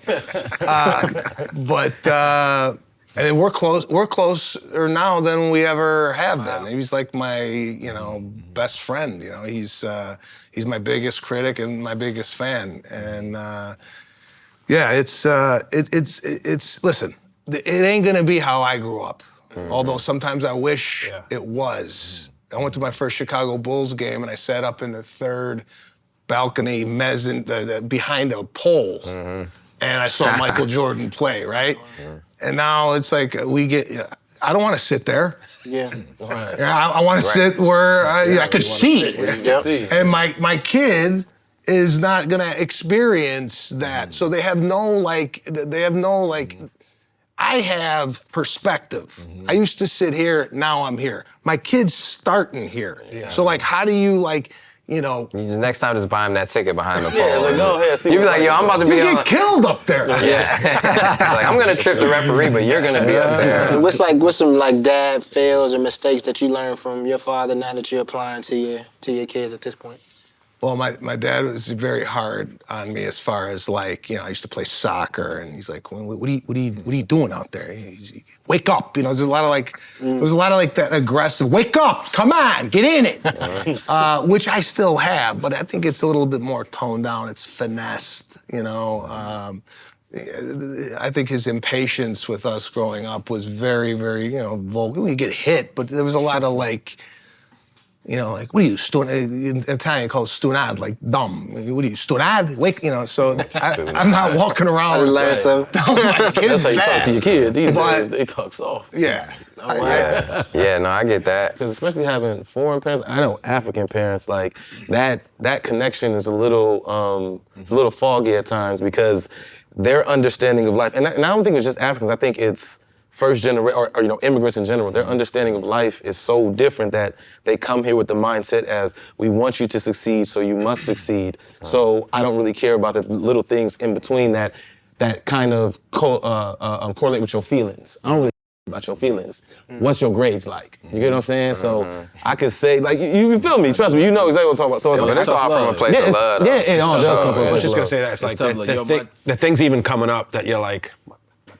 And we're closer now than we ever have been. He's like my, best friend. He's my biggest critic and my biggest fan. And listen, it ain't gonna be how I grew up. Although sometimes I wish it was. I went to my first Chicago Bulls game and I sat up in the third balcony mezzanine behind a pole, and I saw Michael Jordan play, right? And now it's like I don't want to sit there. Yeah. Right. I want to sit where I could see. And my kid is not gonna experience that. So they have no I have perspective. I used to sit here, now I'm here. My kid's starting here. Yeah. So how do you Next time, just buy him that ticket behind the pole. Yeah, like, go ahead. See you be like, yo, I'm about to be get killed up there. Yeah. I'm gonna trip the referee, but you're gonna be up there. What's some dad fails or mistakes that you learned from your father now that you're applying to your kids at this point? Well, my dad was very hard on me as far as I used to play soccer, and he's like, well, what are you doing out there? Wake up, there's a lot of that aggressive, wake up, come on, get in it, which I still have, but I think it's a little bit more toned down. It's finessed, I think his impatience with us growing up was very, very, vulgar. We get hit, but there was a lot of what are you, in Italian called stunad, like dumb. What are you, stunad? Wake, so I'm not walking around. I learned something. That's how you talk to your kids. These days, they talk soft. Yeah. Yeah, no, I get that. Because especially having foreign parents, I know African parents, that connection is a little foggy at times because their understanding of life, and I don't think it's just Africans, I think it's first generation, or immigrants in general, their understanding of life is so different that they come here with the mindset as, we want you to succeed, so you must succeed. So I don't really care about the little things in between that kind of correlate with your feelings. I don't really care about your feelings. What's your grades like? You get what I'm saying? So I could say, you feel me, trust me, you know exactly what I'm talking about. So But it's all from a place of love. Yeah, it all does come from a I was place just of gonna love. say that it's tough, the things even coming up that you're like,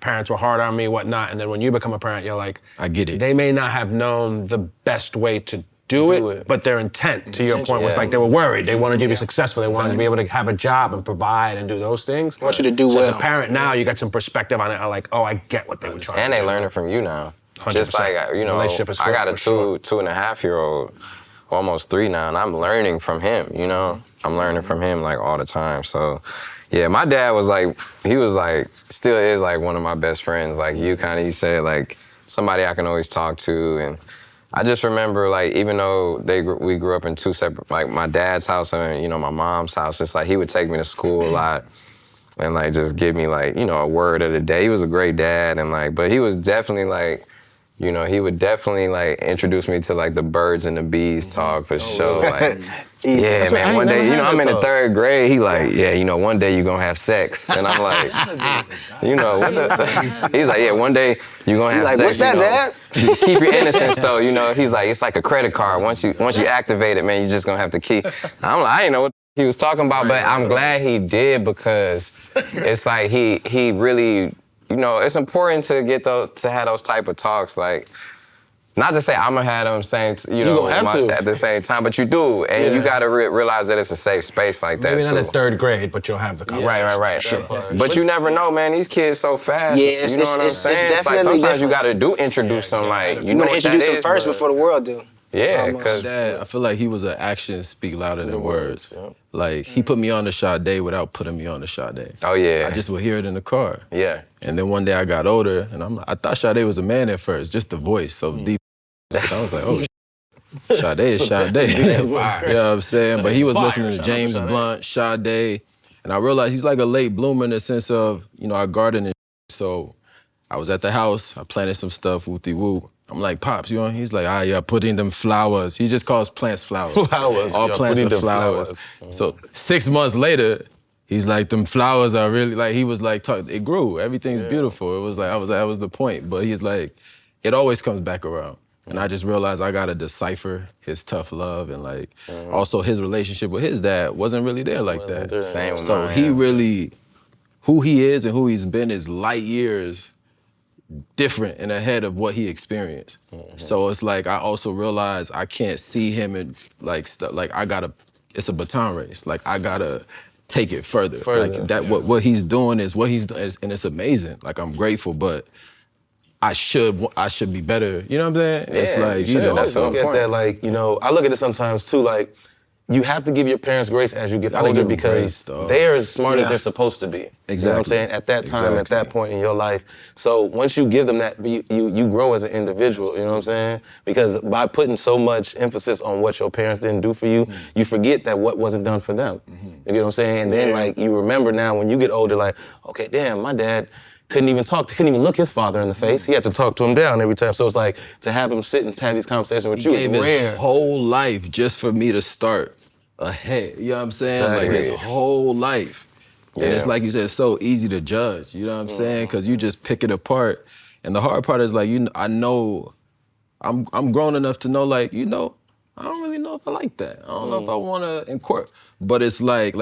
parents were hard on me, whatnot, and then when you become a parent, you're like, I get it. They may not have known the best way to do it, but their intent, to your point, was they were worried. They wanted you to be successful. They wanted to be able to have a job and provide and do those things. I want you to do so well. as a parent now, you got some perspective on it. I'm like, oh, I get what they were trying And to they do. learning from you now. 100%. Just like, Relationship is I got a for sure. 2.5-year-old, almost 3 now, and I'm learning from him, I'm learning from him all the time. So yeah, my dad was still is one of my best friends. You said, somebody I can always talk to. And I just remember, even though we grew up in 2 separate, my dad's house and, my mom's house, it's he would take me to school a lot and just give me a word of the day. He was a great dad and but he was definitely he would definitely introduce me to the birds and the bees talk for sure. Yeah, man, one day, I'm in the 3rd grade, he one day you're gonna have sex. And I'm like, what the? He's like, yeah, one day you're gonna have sex. What's that, Dad? Keep your innocence though, he's like, it's like a credit card. Once you activate it, man, you're just gonna have to keep. I'm like, I didn't know what he was talking about, but I'm glad he did because it's like he really, you know, it's important to get to have those type of talks. Like, not to say I'm gonna have them saying, you know, at the same time, but you do, and you gotta realize that it's a safe space like that. Maybe too. not in third grade, but you'll have the conversation. Right. Sure. But you never know, man. These kids so fast. Yeah, you know what I'm saying? It's like sometimes you gotta introduce them. Like you know want to introduce them first before the world do. Yeah, because I feel like he was an actions speak louder than words. Yeah. Like he put me on the Sade without putting me on the Sade. Oh yeah. I just would hear it in the car. Yeah. And then one day I got older, and I thought Sade was a man at first, just the voice so deep. I was like, oh, Sade is Sade. You know what I'm saying? But he was listening to James Blunt, Sade, and I realized he's like a late bloomer in the sense of, you know, I garden and so I was at the house, I planted some stuff, woo-de-woo. I'm like, Pops, you know? He's like, yeah, put in them flowers. He just calls plants flowers. Flowers. All plants are flowers. So 6 months later, he's like, them flowers are really, like, he was like, it grew. Everything's beautiful. It was like, that was the point. But he's like, it always comes back around. And I just realized I gotta decipher his tough love and like, also his relationship with his dad wasn't really there like that. Same with So mine, he really, who he is and who he's been is light years different and ahead of what he experienced. So it's like, I also realized I can't see him in like stuff, like it's a baton race. Like I gotta take it further. Like that, what he's doing is what he's doing, and it's amazing. Like I'm grateful, but I should be better. You know what I'm saying? Yeah, it's like, You know, that's look at that, like, you know, I look at it sometimes too, like, you have to give your parents grace as you get older because they are as smart as they're supposed to be. Exactly. You know what I'm saying? At that time, at that point in your life. So once you give them that, you grow as an individual, you know what I'm saying? Because by putting so much emphasis on what your parents didn't do for you, you forget that what wasn't done for them. You get what I'm saying? And then like, you remember now when you get older, like, okay, damn, my dad couldn't even look his father in the face. He had to talk to him down every time. So it's like, to have him sit and have these conversations with you is rare. He gave his whole life just for me to start ahead. You know what I'm saying? Exactly. Like his whole life. And it's like you said, it's so easy to judge. You know what I'm saying? Because you just pick it apart. And the hard part is like, I know, I'm grown enough to know, like, you know, I don't really know if I like that. I don't know if I want to incorporate. But it's like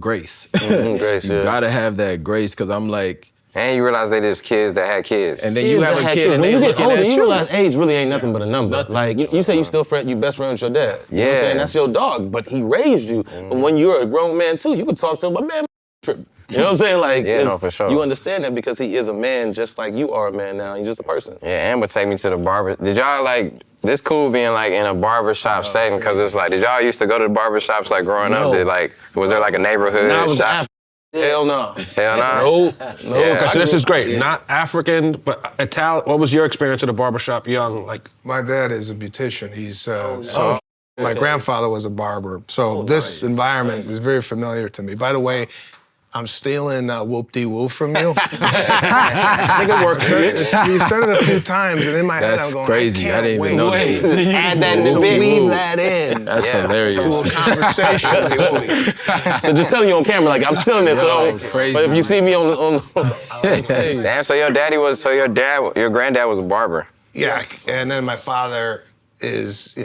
grace. Grace, You gotta have that grace, because I'm like, and you realize they just kids that had kids. and then you have a kid and when they you get looking older, at you you. realize age really ain't nothing but a number. Like you say you still you best friend with your dad. You know what I'm saying? That's your dog, but he raised you. But when you're a grown man too, you could talk to him, but man, trip. You know what I'm saying? Like, no, for sure. You understand that because he is a man just like you are a man now. You're just a person. Yeah, Amber take me to the barber. Did y'all like, this cool being like in a barbershop setting, because it's like, did y'all used to go to the barbershops like growing up? Was there like a neighborhood shop? Hell no. Hell no? No. Okay, so this is great. Not African, but Italian. What was your experience at a barbershop young? Like, My dad is a beautician. He's my grandfather was a barber. So this environment is very familiar to me. By the way, I'm stealing whoop-de-woo from you. I think it works. You said it a few times, and in my head That's I'm going, crazy. I didn't even know this. Add that in the bit. Weave that in. That's hilarious. To a conversation. So just telling you on camera, like, I'm stealing this. Crazy. But if you see me on Damn, so your granddad was a barber. Yeah, and then my father is,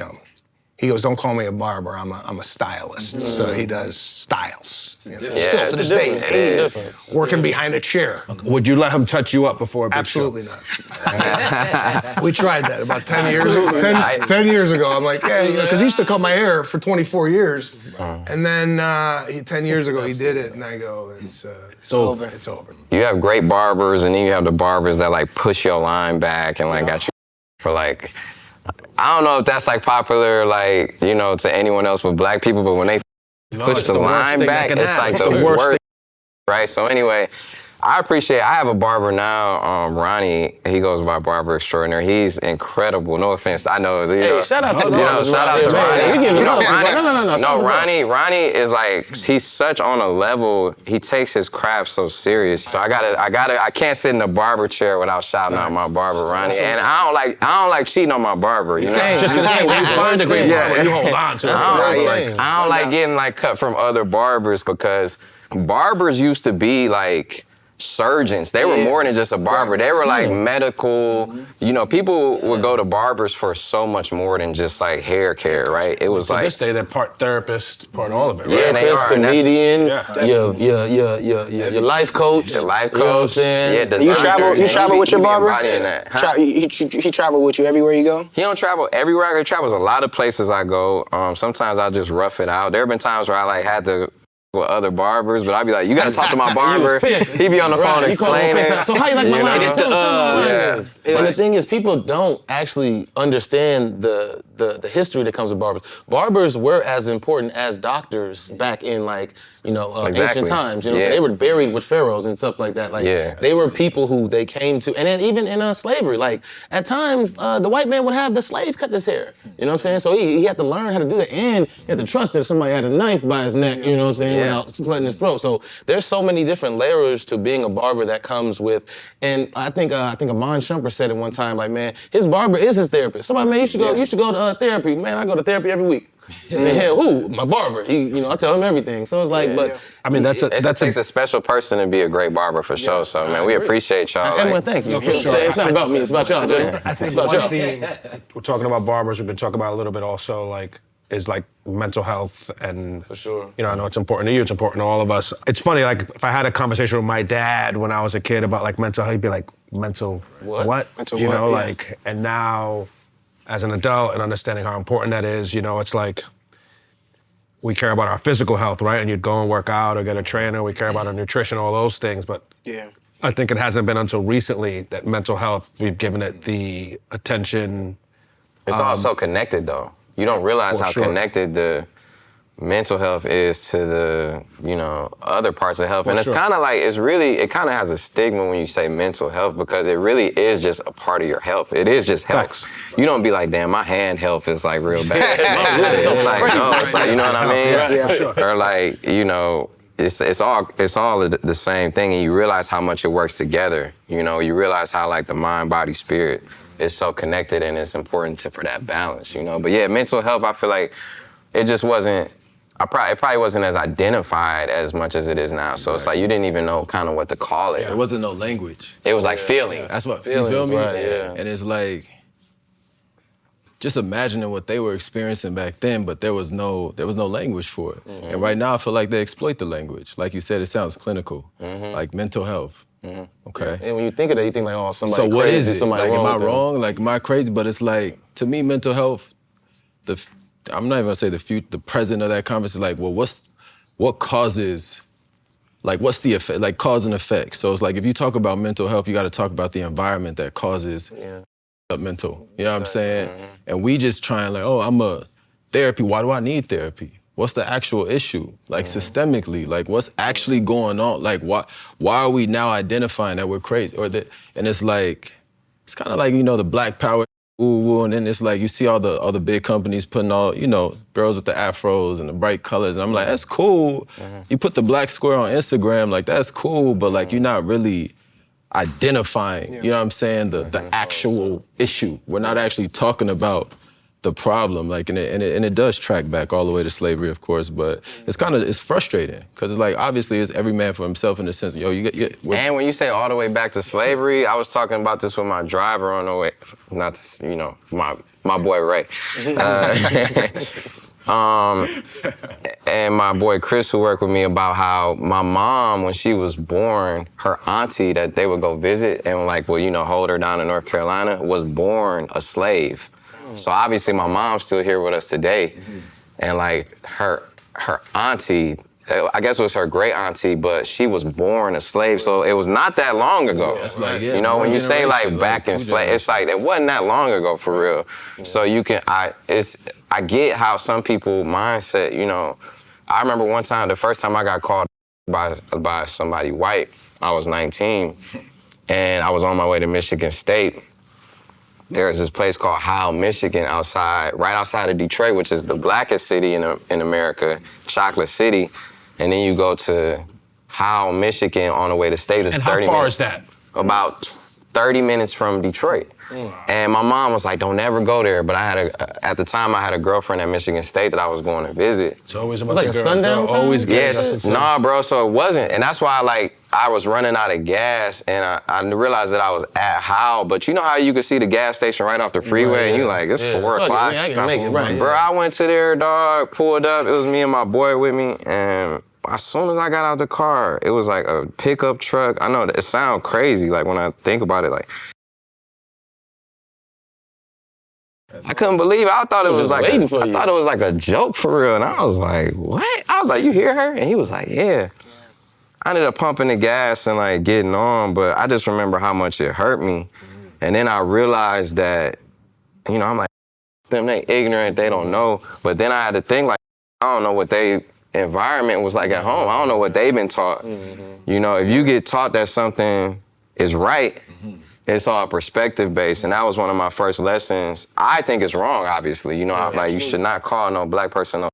he goes, don't call me a barber, I'm a stylist. So he does styles. Still to this day, he's working behind a chair. would you let him touch you up before a big Absolutely not. We tried that about 10 years ago. 10 years ago, I'm like, because he used to cut my hair for 24 years. And then 10 years ago, he did it, and I go, it's over. It's over. You have great barbers, and then you have the barbers that like push your line back and like got you for like, I don't know if that's like popular, like, to anyone else but black people, but when they push the line back, it's like the worst, right? So anyway, I have a barber now, Ronnie. He goes by Barber Extraordinary. He's incredible. No offense. I know. shout out to Ronnie. Ronnie is like, he's such on a level. He takes his craft so serious. So I can't sit in a barber chair without shouting out my barber, Ronnie. And I don't like cheating on my barber. You know, Just because you find a great barber, you hold on to it. I don't like getting like cut from other barbers, because barbers used to be like surgeons. They were more than just a barber. They were like medical, you know, people would go to barbers for so much more than just like hair care, right? It was To like this day, they're part therapist, part all of it, right? Yeah, they are. Comedian, Yeah. your life coach. Your life You know what I'm coach. saying? Yeah, You travel with your barber? Huh? He travel with you everywhere you go? He don't travel everywhere. He travels a lot of places I go. Sometimes I just rough it out. There have been times where I like had to with other barbers, but I'd be like, you gotta talk to my barber. He be on the phone explaining. So how you like my life? Yeah. And the thing is, people don't actually understand the history that comes with barbers. Barbers were as important as doctors back in like, you know, ancient times. You know, so they were buried with pharaohs and stuff like that. Like they were people who they came to, and then even in slavery, like at times the white man would have the slave cut his hair. You know what I'm saying? So he had to learn how to do that, and he had to trust that somebody had a knife by his neck. You know what I'm saying? Without slitting his throat. So there's so many different layers to being a barber that comes with, and I think Amon Shumper said it one time, like, man, his barber is his therapist. Somebody, man, you should go to therapy. Man, I go to therapy every week. Man, who? My barber. I tell him everything. So it's like, but I mean, it takes a special person to be a great barber for sure. So man, we appreciate y'all. Everyone, thank you. It's not about me. It's about y'all. It's about y'all. We're talking about barbers. We've been talking about a little bit also like is like mental health and for sure. You know, I know it's important to you. It's important to all of us. It's funny, like if I had a conversation with my dad when I was a kid about like mental health, he'd be like, mental what? Mental you what? know, Yeah. like, and now as an adult and understanding how important that is, you know, it's like we care about our physical health, right? And you'd go and work out or get a trainer. We care about our nutrition, all those things. But I think it hasn't been until recently that mental health, we've given it the attention. It's all so connected though. You don't realize how connected the mental health is to the, you know, other parts of health. And it's kind of like, it kind of has a stigma when you say mental health because it really is just a part of your health. It is just health. You don't be like, damn, my hand health is like real bad. It's like, no, it's like, you know what I mean? Or like, you know, it's all the same thing, and you realize how much it works together. You know, you realize how like the mind, body, spirit is so connected, and it's important for that balance. You know, but yeah, mental health, I feel like it just wasn't. It probably wasn't as identified as much as it is now. So it's like you didn't even know kind of what to call it. There wasn't no language. It was like feelings. That's what feelings, you feel me? right, yeah. And it's like just imagining what they were experiencing back then, but there was no language for it. Mm-hmm. And right now I feel like they exploit the language. Like you said, it sounds clinical, like mental health. Mm-hmm. Okay. And when you think of that, you think like, oh, somebody so crazy. What is it? Somebody like, wrong am I wrong? Like, am I crazy? But it's like, to me, mental health, I'm not even gonna say the present of that conversation. Like, well, what causes, like, what's the effect, like cause and effect. So it's like, if you talk about mental health, you gotta talk about the environment that causes up mental, you know what I'm saying? Mm-hmm. And we just trying like, oh, I'm a therapy, why do I need therapy? What's the actual issue? Like systemically, like what's actually going on? Like why are we now identifying that we're crazy? And it's like, it's kind of like, you know, the Black Power and then it's like you see all the big companies putting all, you know, girls with the afros and the bright colors, and I'm like, that's cool. Mm-hmm. You put the black square on Instagram, like that's cool, but like you're not really identifying, you know what I'm saying, the actual issue. We're not actually talking about the problem, like, and it does track back all the way to slavery, of course, but it's frustrating, because it's like, obviously it's every man for himself in the sense, yo, and when you say all the way back to slavery, I was talking about this with my driver on the way, not to, you know, my boy Ray. And my boy Chris, who worked with me, about how my mom, when she was born, her auntie that they would go visit and like, well, you know, hold her down in North Carolina, was born a slave. So obviously my mom's still here with us today. Mm-hmm. And like her auntie, I guess it was her great auntie, but she was born a slave. So it was not that long ago. Like, you know, when you say like back in slave, it's like, it wasn't that long ago for real. Yeah. So you can, I get how some people mindset, you know, I remember one time, the first time I got called by somebody white, I was 19, and I was on my way to Michigan State. There's this place called Howell, Michigan, right outside of Detroit, which is the blackest city in America, Chocolate City. And then you go to Howell, Michigan on the way to state. It's 30 minutes. How far is that? About 30 minutes from Detroit. And my mom was like, don't ever go there. But at the time, I had a girlfriend at Michigan State that I was going to visit. It's always about like the a girl. sundown time? Always yes. Nah, bro, so it wasn't. And that's why I was running out of gas, and I realized that I was at Howe, but you know how you could see the gas station right off the freeway, and you like, it's 4 o'clock. I can make it, right? Bro, I went to there, dog, pulled up. It was me and my boy with me, and as soon as I got out the car, it was like a pickup truck. I know it sounds crazy, like when I think about it, like. I couldn't believe it. I thought it was like I thought it was like a joke for real, and I was like, what? I was like, you hear her? And he was like, yeah. I ended up pumping the gas and like getting on, but I just remember how much it hurt me. And then I realized that, you know, I'm like, them, they ignorant, they don't know. But then I had to think like, I don't know what they environment was like at home. I don't know what they've been taught. You know, if you get taught that something is right, it's all perspective based. And that was one of my first lessons. I think it's wrong, obviously. You know, like you should not call no black person no.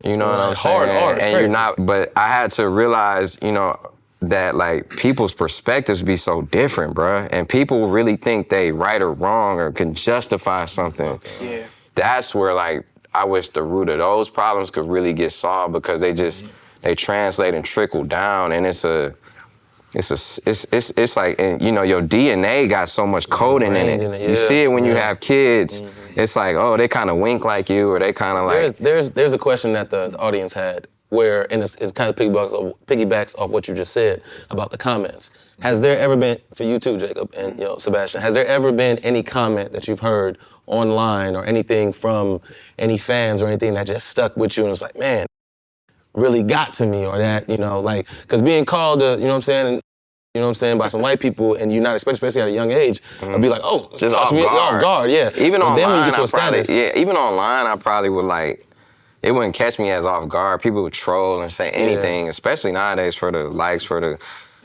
You know what I'm saying? And you're not, but I had to realize, you know, that like people's perspectives be so different, bruh. And people really think they right or wrong or can justify something. Yeah. That's where like, I wish the root of those problems could really get solved, because they just, they translate and trickle down, and it's like, and you know, your DNA got so much coding in it. You see it when you have kids. It's like, oh, they kind of wink like you, or they kind of like. There's a question that the audience had where, and it kind of piggybacks off what you just said about the comments. Has there ever been, for you too, Jacob, and you know, Sebastian, has there ever been any comment that you've heard online or anything from any fans or anything that just stuck with you and it's like, man, really got to me, or that, you know, like, because being called, you know what I'm saying, and, you know what I'm saying, by some white people, and you're not expecting, especially at a young age, I'd be like, oh, just off guard, yeah. Even online, then when you get to a status, even online, I probably would like, it wouldn't catch me as off guard. People would troll and say anything, especially nowadays for the likes, for the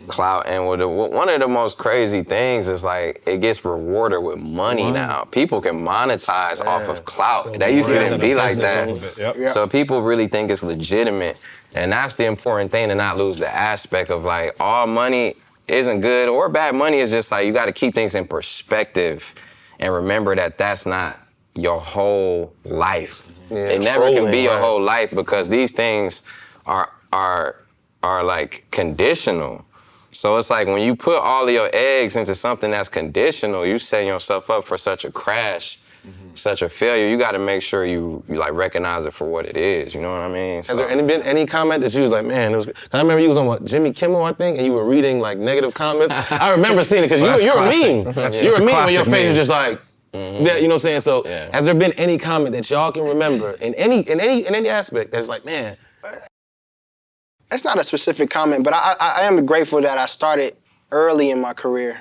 clout. And one of the most crazy things is like, it gets rewarded with money now. People can monetize off of clout. They used to be like that. So people really think it's legitimate. And that's the important thing, to not lose the aspect of like, all money isn't good or bad. Money is just like, you got to keep things in perspective and remember that that's not your whole life. It never can be your whole life, because these things are like conditional. So it's like when you put all of your eggs into something that's conditional, you setting yourself up for such a crash, such a failure. You got to make sure you like recognize it for what it is. You know what I mean? Has there been any comment that you was like, man, it was? I remember you was on Jimmy Kimmel, I think, and you were reading like negative comments. I remember seeing it, because you're a meme. You're a meme when your face is just like. Yeah, you know what I'm saying? So has there been any comment that y'all can remember in any aspect that's like, man? That's not a specific comment, but I am grateful that I started early in my career,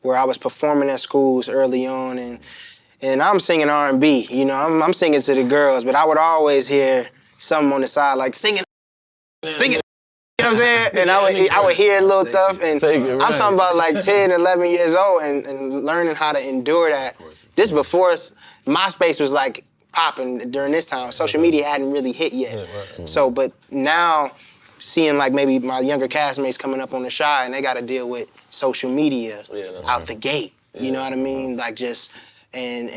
where I was performing at schools early on, and I'm singing R&B. You know, I'm singing to the girls, but I would always hear something on the side like singing. You know what I'm saying? And I would hear little stuff, and I'm talking about like 10, 11 years old, and learning how to endure that. This before MySpace was like popping during this time. Social media hadn't really hit yet. So, but now seeing like maybe my younger castmates coming up on the Shy, and they got to deal with social media out the gate. You know what I mean? Like just and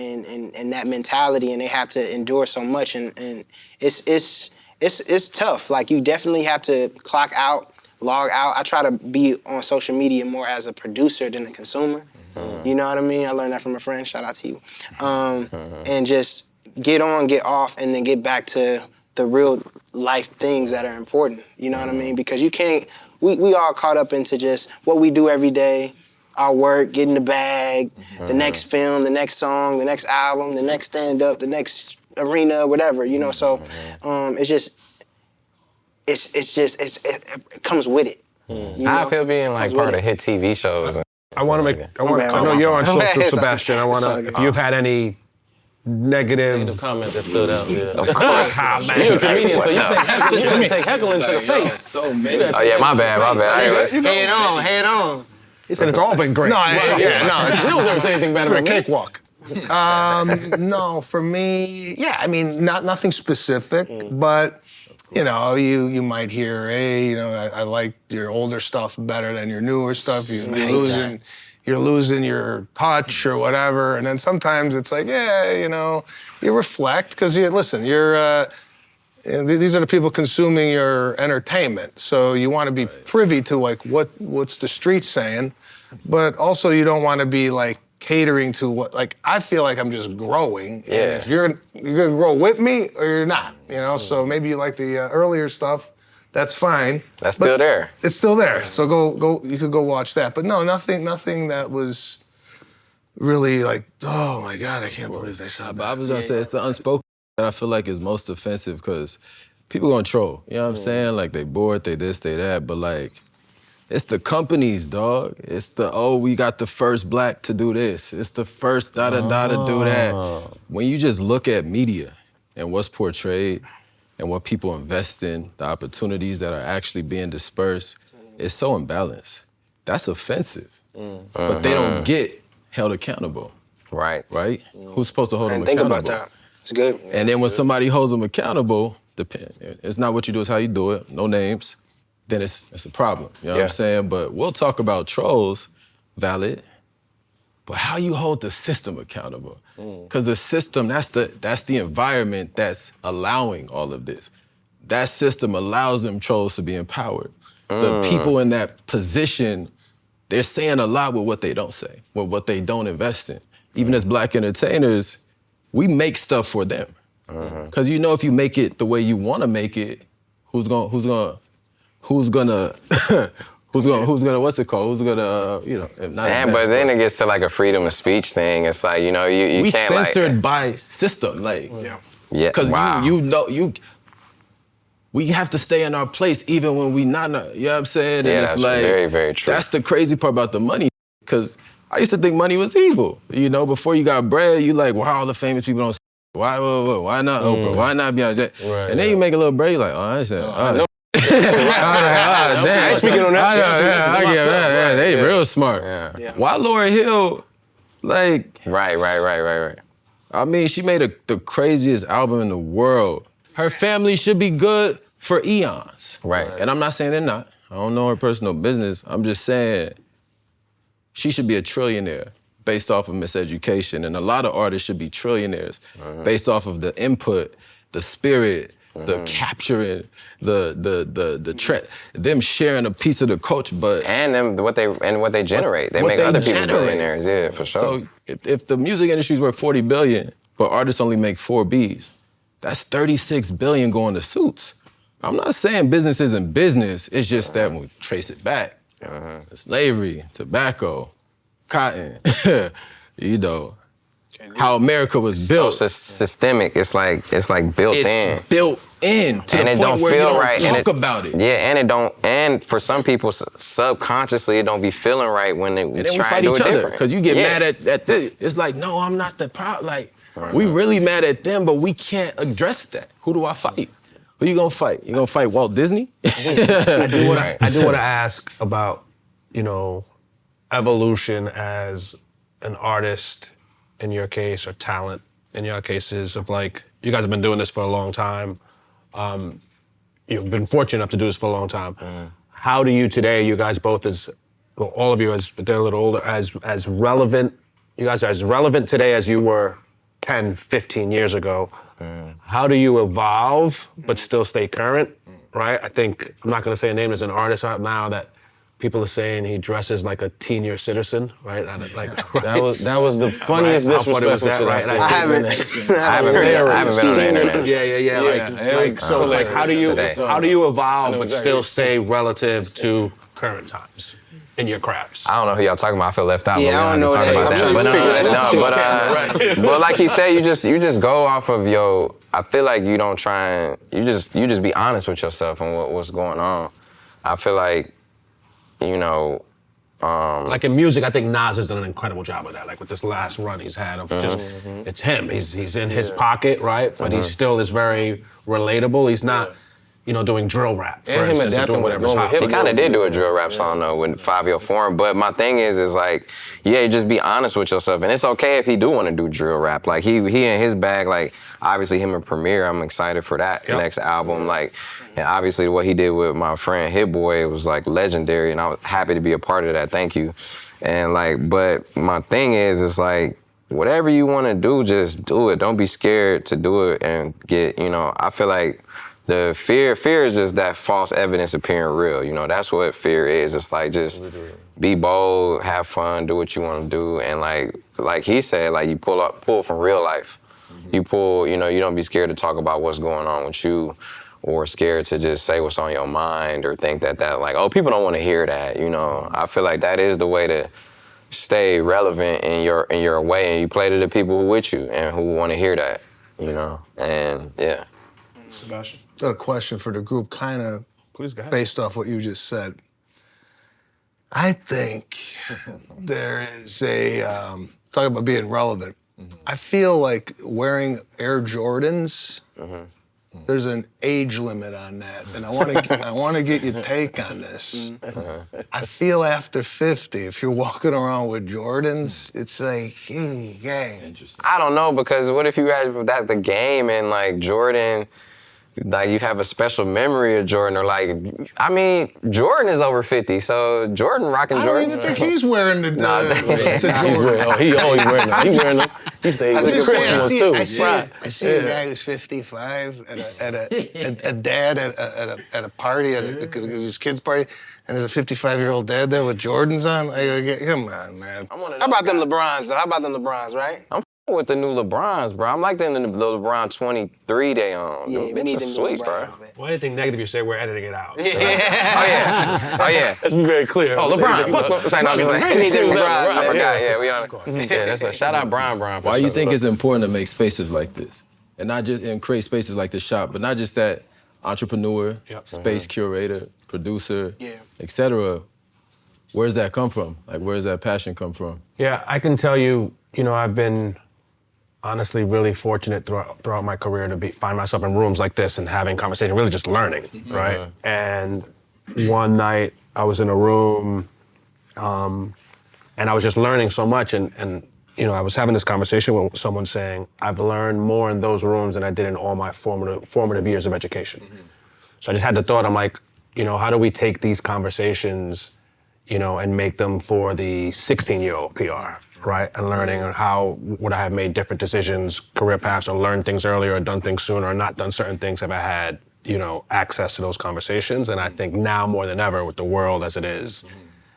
that mentality, and they have to endure so much, and it's tough. Like you definitely have to clock out, log out. I try to be on social media more as a producer than a consumer. You know what I mean? I learned that from a friend. Shout out to you. And just get on, get off, and then get back to the real life things that are important. You know what I mean? Because you can't. We all caught up into just what we do every day, our work, getting the bag, the next film, the next song, the next album, the next stand-up, the next arena, whatever. You know, so it comes with it. I feel being like part of hit TV shows. I know you're on social, Sebastian. If you've had any negative comment that stood out. Yeah. Of course. You're a comedian, so you take heckling to the face. So many. Oh yeah, my bad. Head on. He said it's all been great. You don't ever say anything bad about me. Cakewalk. No, for me, I mean, nothing specific, but you know, you might hear, hey, you know, I like your older stuff better than your newer stuff. You're losing your touch or whatever. And then sometimes it's like, you know, you reflect, because you and these are the people consuming your entertainment. So you want to be privy to like what's the street saying, but also you don't want to be like catering to what, like, I feel like I'm just growing. Yeah. And if you're gonna grow with me or you're not, you know? So maybe you like the earlier stuff, that's fine. That's still there. It's still there. So go, you could go watch that. But no, nothing that was really like, oh my God, I can't believe they shot But I that. was gonna say, it's the unspoken that I feel like is most offensive, because people gonna troll, you know what I'm saying? Like, they bored, they this, they that, but like, it's the companies, dog. It's the, oh, we got the first black to do this. It's the first da-da-da to do that. When you just look at media and what's portrayed and what people invest in, the opportunities that are actually being dispersed, it's so imbalanced. That's offensive. But they don't get held accountable. Right. Right? Who's supposed to hold them Think accountable? about that. It's good. And then when somebody holds them accountable, it's not what you do, it's how you do it, no names, then it's a problem, you know what I'm saying? But we'll talk about trolls, valid, but how you hold the system accountable? Because the system, that's the environment that's allowing all of this. That system allows them trolls to be empowered. The people in that position, they're saying a lot with what they don't say, with what they don't invest in. Even as black entertainers, we make stuff for them. Because you know, if you make it the way you want to make it, who's gonna what's it called? Who's gonna, you know, if not And but then it gets to like a freedom of speech thing. It's like, you know, you we can't censored by system, like, Yeah. because Wow. you know, we have to stay in our place even when we not, you know what I'm saying? And Yeah, it's that's like, very, very true. That's the crazy part about the money, because I used to think money was evil. You know, before you got bread, you like, wow, all the famous people don't. Why not Oprah? Why not Beyonce? And then you make a little bread, you're like, oh, I said, damn. I ain't speaking on that. I get that. They real smart. Yeah. Why Lauryn Hill, like, Right. I mean, she made the craziest album in the world. Her family should be good for eons. Right. And I'm not saying they're not. I don't know her personal business. I'm just saying she should be a trillionaire based off of miseducation. And a lot of artists should be trillionaires based off of the input, the spirit, the capturing, them sharing a piece of the culture, but And what they generate. They what make they other people generate. billionaires, yeah, for sure. So if the music industry's worth 40 billion, but artists only make 4 Bs, that's 36 billion going to suits. I'm not saying business isn't business, it's just that when we trace it back, slavery, tobacco, cotton, you know, how America was built. So systemic. It's like built in. It's built in to And the it point don't where feel you don't right. talk about it. Yeah, and it don't. And for some people, subconsciously, it don't be feeling right when they And then we try fight to do each it other different. because you get mad at this. It's like, no, I'm not the problem. Like, we really mad at them, but we can't address that. Who do I fight? Who you gonna fight? You gonna fight Walt Disney? I do want to ask about, you know, evolution as an artist in your case, or talent in your cases, of like, you guys have been doing this for a long time. You've been fortunate enough to do this for a long time. How do you today, you guys both all of you, as they're a little older, as relevant, you guys are as relevant today as you were 10, 15 years ago. How do you evolve but still stay current, right? I think, I'm not gonna say a name, as an artist right now that people are saying he dresses like a senior citizen, right? Like, That was the funniest Right, how funny was disrespectful that, shit right? I've I seen. haven't been on the internet. Yeah. So it's like, how do you evolve but exactly. still stay relative to current times in your crafts? I don't know who y'all talking about. I feel left out. Yeah, I but don't we know don't have to talk that. about that. But like he said, you just go off of your. I feel like you don't try and you just be honest with yourself and what's going on. I feel like, you know. Like in music, I think Nas has done an incredible job of that. Like with this last run he's had of just, it's him. He's in his pocket, right? But he still is very relatable. He's not, you know, doing drill rap, for And him instance, or adapting doing with whatever's going hot. with He hip kind of did do a drill rap song though with 5-Year Foreign, but my thing is like, yeah, just be honest with yourself, and it's okay if he do want to do drill rap. Like he in his bag. Like obviously him and Premier, I'm excited for that next album. Like, and obviously what he did with my friend Hit Boy, it was like legendary, and I was happy to be a part of that. Thank you. And like, but my thing is like, whatever you want to do, just do it. Don't be scared to do it and get, you know, I feel like The fear is just that false evidence appearing real. You know, that's what fear is. It's like just be bold, have fun, do what you want to do, and like he said, like you pull from real life. You pull, you know, you don't be scared to talk about what's going on with you, or scared to just say what's on your mind, or think that like, oh, people don't want to hear that. You know, I feel like that is the way to stay relevant in your way, and you play to the people who with you and who want to hear that. You know, and yeah. Sebastian? Got a question for the group, kind of based off what you just said. I think there is a, talking about being relevant, I feel like wearing Air Jordans, there's an age limit on that, and I want to get your take on this. I feel after 50, if you're walking around with Jordans, it's like, gang. Interesting. I don't know, because what if you had that the game and like Jordan, like you have a special memory of Jordan, or like, I mean, Jordan is over 50, so Jordan rocking Jordan. I don't even think he's wearing the Jordan. He's always wearing them. He's wearing them. He stays I with the Christmas too. I see a guy who's 55 at a dad at a party, at his kid's party, and there's a 55-year-old dad there with Jordans on. I go, come on, man. How about them LeBrons, though? How about them LeBrons, right? I'm with the new LeBrons, bro. I'm like the LeBron 23 they on. Yeah, Them we need bitches them sweet, LeBrons, bro. man. Well, anything negative you say, we're editing it out. Oh yeah. Let's be very clear. Oh, LeBron. Say no, We need them LeBrons, I man. forgot. Yeah, we on it. Yeah, that's a shout out, Brian. Why do you think it's important to make spaces like this, and not just create spaces like the shop, but not just that entrepreneur, space curator, producer, etc. Where's that come from? Like, where's that passion come from? Yeah, I can tell you, you know, I've been honestly really fortunate throughout my career to find myself in rooms like this and having conversation, really just learning, right? And one night I was in a room and I was just learning so much, and you know, I was having this conversation with someone saying, I've learned more in those rooms than I did in all my formative years of education. So I just had the thought, I'm like, you know, how do we take these conversations, you know, and make them for the 16-year-old PR? Right, and learning on how would I have made different decisions, career paths, or learned things earlier, or done things sooner, or not done certain things if I had, you know, access to those conversations. And I think now more than ever, with the world as it is,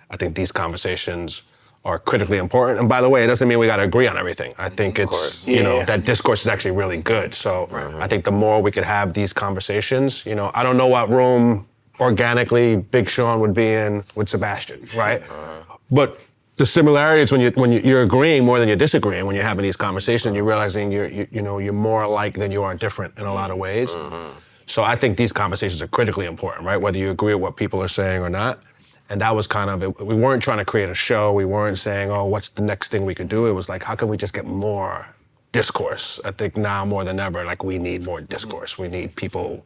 I think these conversations are critically important. And by the way, it doesn't mean we got to agree on everything. I think it's, you know, that discourse is actually really good. So I think the more we could have these conversations, you know, I don't know what room organically Big Sean would be in with Sebastian, right? But the similarity is when you're agreeing more than you're disagreeing, when you're having these conversations, you're realizing you're more alike than you are different in a lot of ways. So I think these conversations are critically important, right? Whether you agree with what people are saying or not. And that was kind of it. We weren't trying to create a show. We weren't saying, oh, what's the next thing we could do? It was like, how can we just get more discourse? I think now more than ever, like, we need more discourse. We need people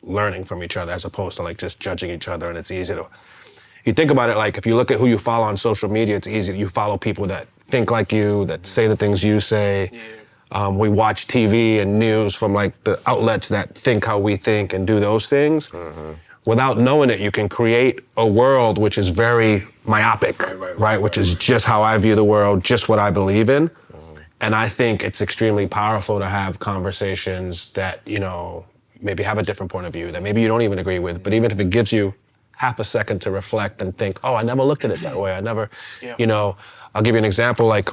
learning from each other as opposed to like just judging each other. And it's easy to. You think about it, like, if you look at who you follow on social media, it's easy. You follow people that think like you, that say the things you say. We watch TV and news from like the outlets that think how we think and do those things. Without knowing it, you can create a world which is very myopic, right? Which is just how I view the world, just what I believe in. And I think it's extremely powerful to have conversations that, you know, maybe have a different point of view, that maybe you don't even agree with, but even if it gives you half a second to reflect and think, oh, I never looked at it that way. I never, you know, I'll give you an example. Like,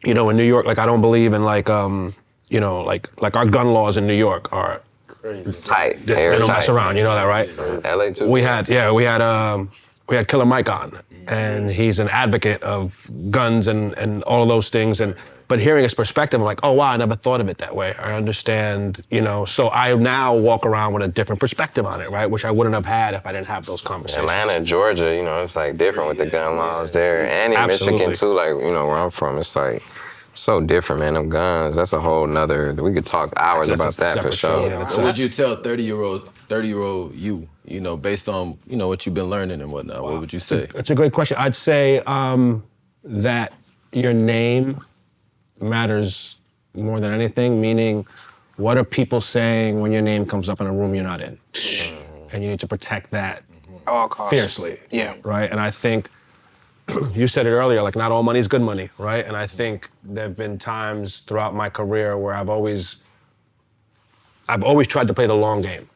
you know, in New York, like, I don't believe in like, you know, like our gun laws in New York are crazy. Tight. They don't mess around, you know that, right? LA too. We had Killer Mike on, and he's an advocate of guns and all of those things. But hearing his perspective, I'm like, oh, wow, I never thought of it that way. I understand, you know, so I now walk around with a different perspective on it, right? Which I wouldn't have had if I didn't have those conversations. Atlanta, Georgia, you know, it's like different with the gun laws there. And in Michigan too, like, you know, where I'm from, it's like so different, man. Them guns, that's a whole nother, we could talk hours about that for sure. What would you tell 30-year-old you, you know, based on, you know, what you've been learning and whatnot? Wow. What would you say? That's a great question. I'd say that your name matters more than anything, meaning what are people saying when your name comes up in a room you're not in? And you need to protect that all costs. Fiercely. Yeah. Right? And I think, you said it earlier, like, not all money is good money, right? And I think there have been times throughout my career where I've always tried to play the long game,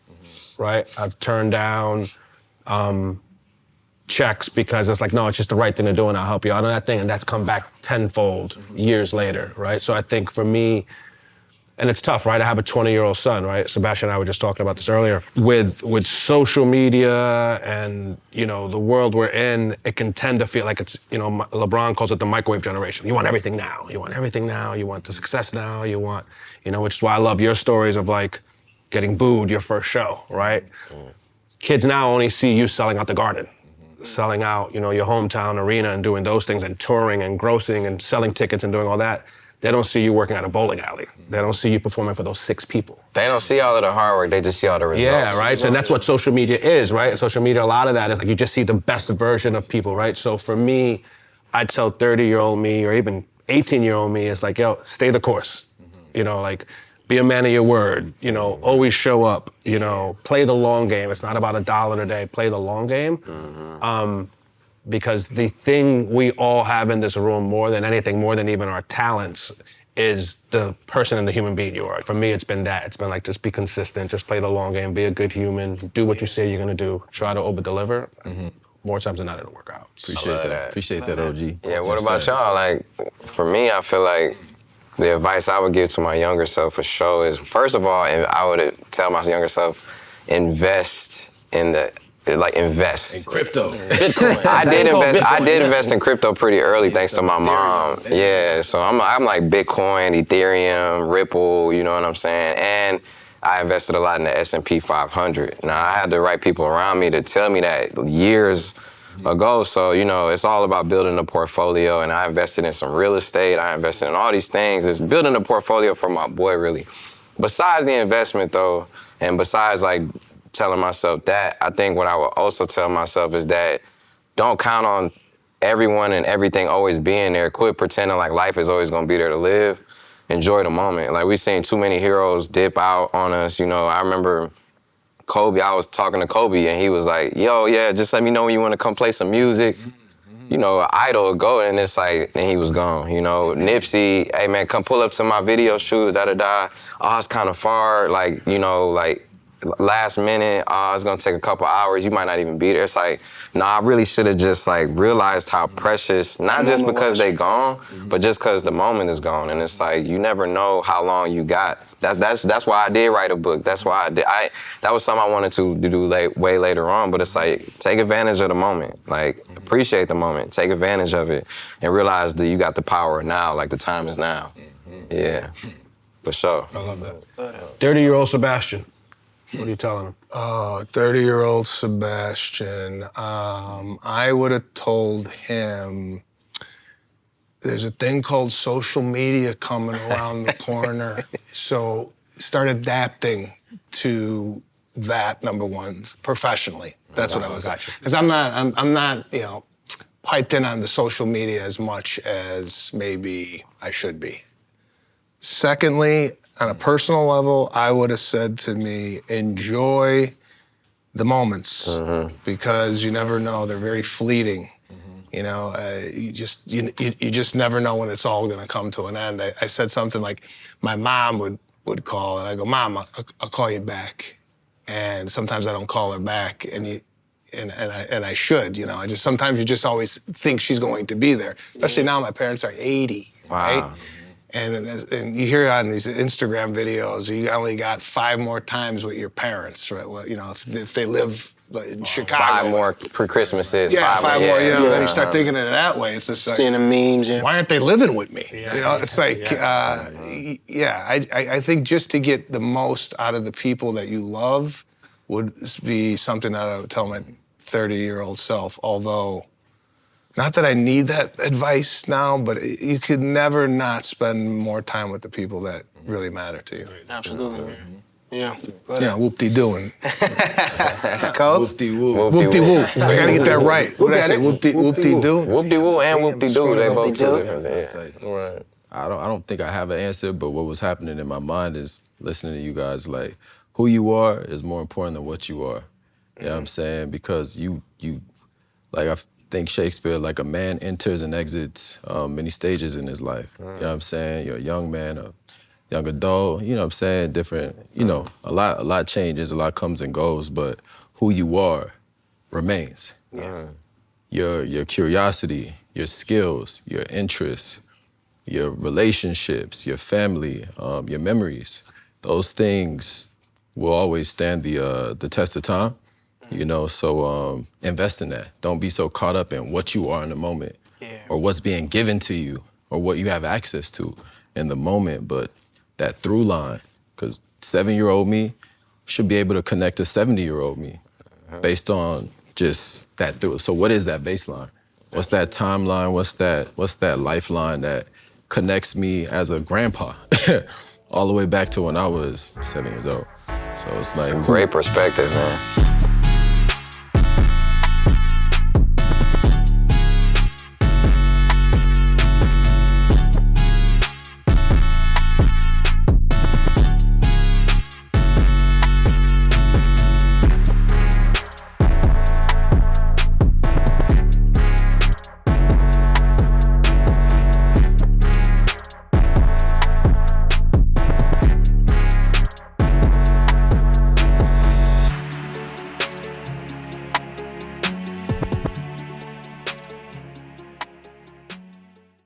right? I've turned down checks because it's like, no, it's just the right thing to do and I'll help you out on that thing. And that's come back tenfold years later, right? So I think for me, and it's tough, right? I have a 20-year-old son, right? Sebastian and I were just talking about this earlier. With social media and, the world we're in, it can tend to feel like it's, LeBron calls it the microwave generation. You want everything now. You want everything now. You want the success now. You want, which is why I love your stories of like getting booed your first show, right? Kids now only see you selling out the Garden, selling out, your hometown arena and doing those things and touring and grossing and selling tickets and doing all that. They don't see you working at a bowling alley. They don't see you performing for those 6 people. They don't see all of the hard work, they just see all the results. Yeah, right? So and that's what social media is, right? And social media, a lot of that is like you just see the best version of people, right? So for me, I'd tell 30-year-old me or even 18-year-old me, it's like, yo, stay the course. Like, be a man of your word, always show up, play the long game. It's not about $1 a day, play the long game. Because the thing we all have in this room more than anything, more than even our talents, is the person and the human being you are. For me, it's been that. It's been like, just be consistent, just play the long game, be a good human, do what you say you're gonna do, try to over-deliver. More times than not, it'll work out. Appreciate that. Appreciate that, OG. Yeah, what about y'all? Like, for me, I feel like the advice I would give to my younger self for sure is, first of all, I would tell my younger self, invest in invest. In crypto. Bitcoin. I did invest in crypto pretty early thanks to my mom. Yeah, so I'm like Bitcoin, Ethereum, Ripple, you know what I'm saying? And I invested a lot in the S&P 500. Now, I had the right people around me to tell me that years ago. So, it's all about building a portfolio, and I invested in some real estate. I invested in all these things. It's building a portfolio for my boy, really. Besides the investment, though, and besides, like, telling myself that, I think what I would also tell myself is that don't count on everyone and everything always being there. Quit pretending like life is always gonna be there to live. Enjoy the moment. Like, we've seen too many heroes dip out on us. I remember Kobe, I was talking to Kobe and he was like, yo, yeah, just let me know when you wanna come play some music. Idol would go, and it's like, and he was gone. Nipsey, hey man, come pull up to my video shoot, da-da-da. Oh, it's kind of far, last minute, it's gonna take a couple hours, you might not even be there. It's like, I really should have just realized how precious, not just because they gone, but just because the moment is gone. And it's like, you never know how long you got. That's why I did write a book. That's why I did. That was something I wanted to do way later on, but it's like, take advantage of the moment. Appreciate the moment, take advantage of it, and realize that you got the power now, the time is now. Yeah, for sure. I love that. 30-year-old Sebastian. What are you telling him? 30-year-old Sebastian. I would have told him there's a thing called social media coming around the corner. So start adapting to that, number one, professionally. That's what I was saying. Because I'm not, piped in on the social media as much as maybe I should be. Secondly, on a personal level, I would have said to me, enjoy the moments, because you never know, they're very fleeting. You just never know when it's all gonna come to an end. I said something like, my mom would call, and I go, Mom, I'll call you back. And sometimes I don't call her back, and I should, sometimes you just always think she's going to be there. Especially now, my parents are 80, right? And you hear on these Instagram videos, you only got 5 more times with your parents, right? Well, if they live in Chicago. 5 more pre-Christmases. Yeah, 5 more. Then you start thinking of it that way. It's just like, seeing the memes. Yeah. Why aren't they living with me? It's like, I think just to get the most out of the people that you love would be something that I would tell my 30-year-old self. Although, not that I need that advice now, but you could never not spend more time with the people that really matter to you. Absolutely, man. Yeah. Yeah, whoop-de-doing. Cole? Whoop-de-woo. Whoop-de-woo. I gotta get that right. What did I say? Whoop-de-woo. Whoop-de-woo and whoop-de-doo, they both two different. Yeah. Right. I don't think I have an answer, but what was happening in my mind is listening to you guys, who you are is more important than what you are. You know what I'm saying? Because you I think Shakespeare, a man enters and exits many stages in his life. You know what I'm saying? You're a young man, young adult, you know what I'm saying? Different, you know, a lot changes, a lot comes and goes, but who you are remains. Your curiosity, your skills, your interests, your relationships, your family, your memories, those things will always stand the test of time, you know, so invest in that. Don't be so caught up in what you are in the moment or what's being given to you or what you have access to in the moment, but that through line, because 7-year-old me should be able to connect to 70-year-old me based on just that through. So what is that baseline? What's that timeline? What's that lifeline that connects me as a grandpa all the way back to when I was 7 years old? So it's like great perspective, man.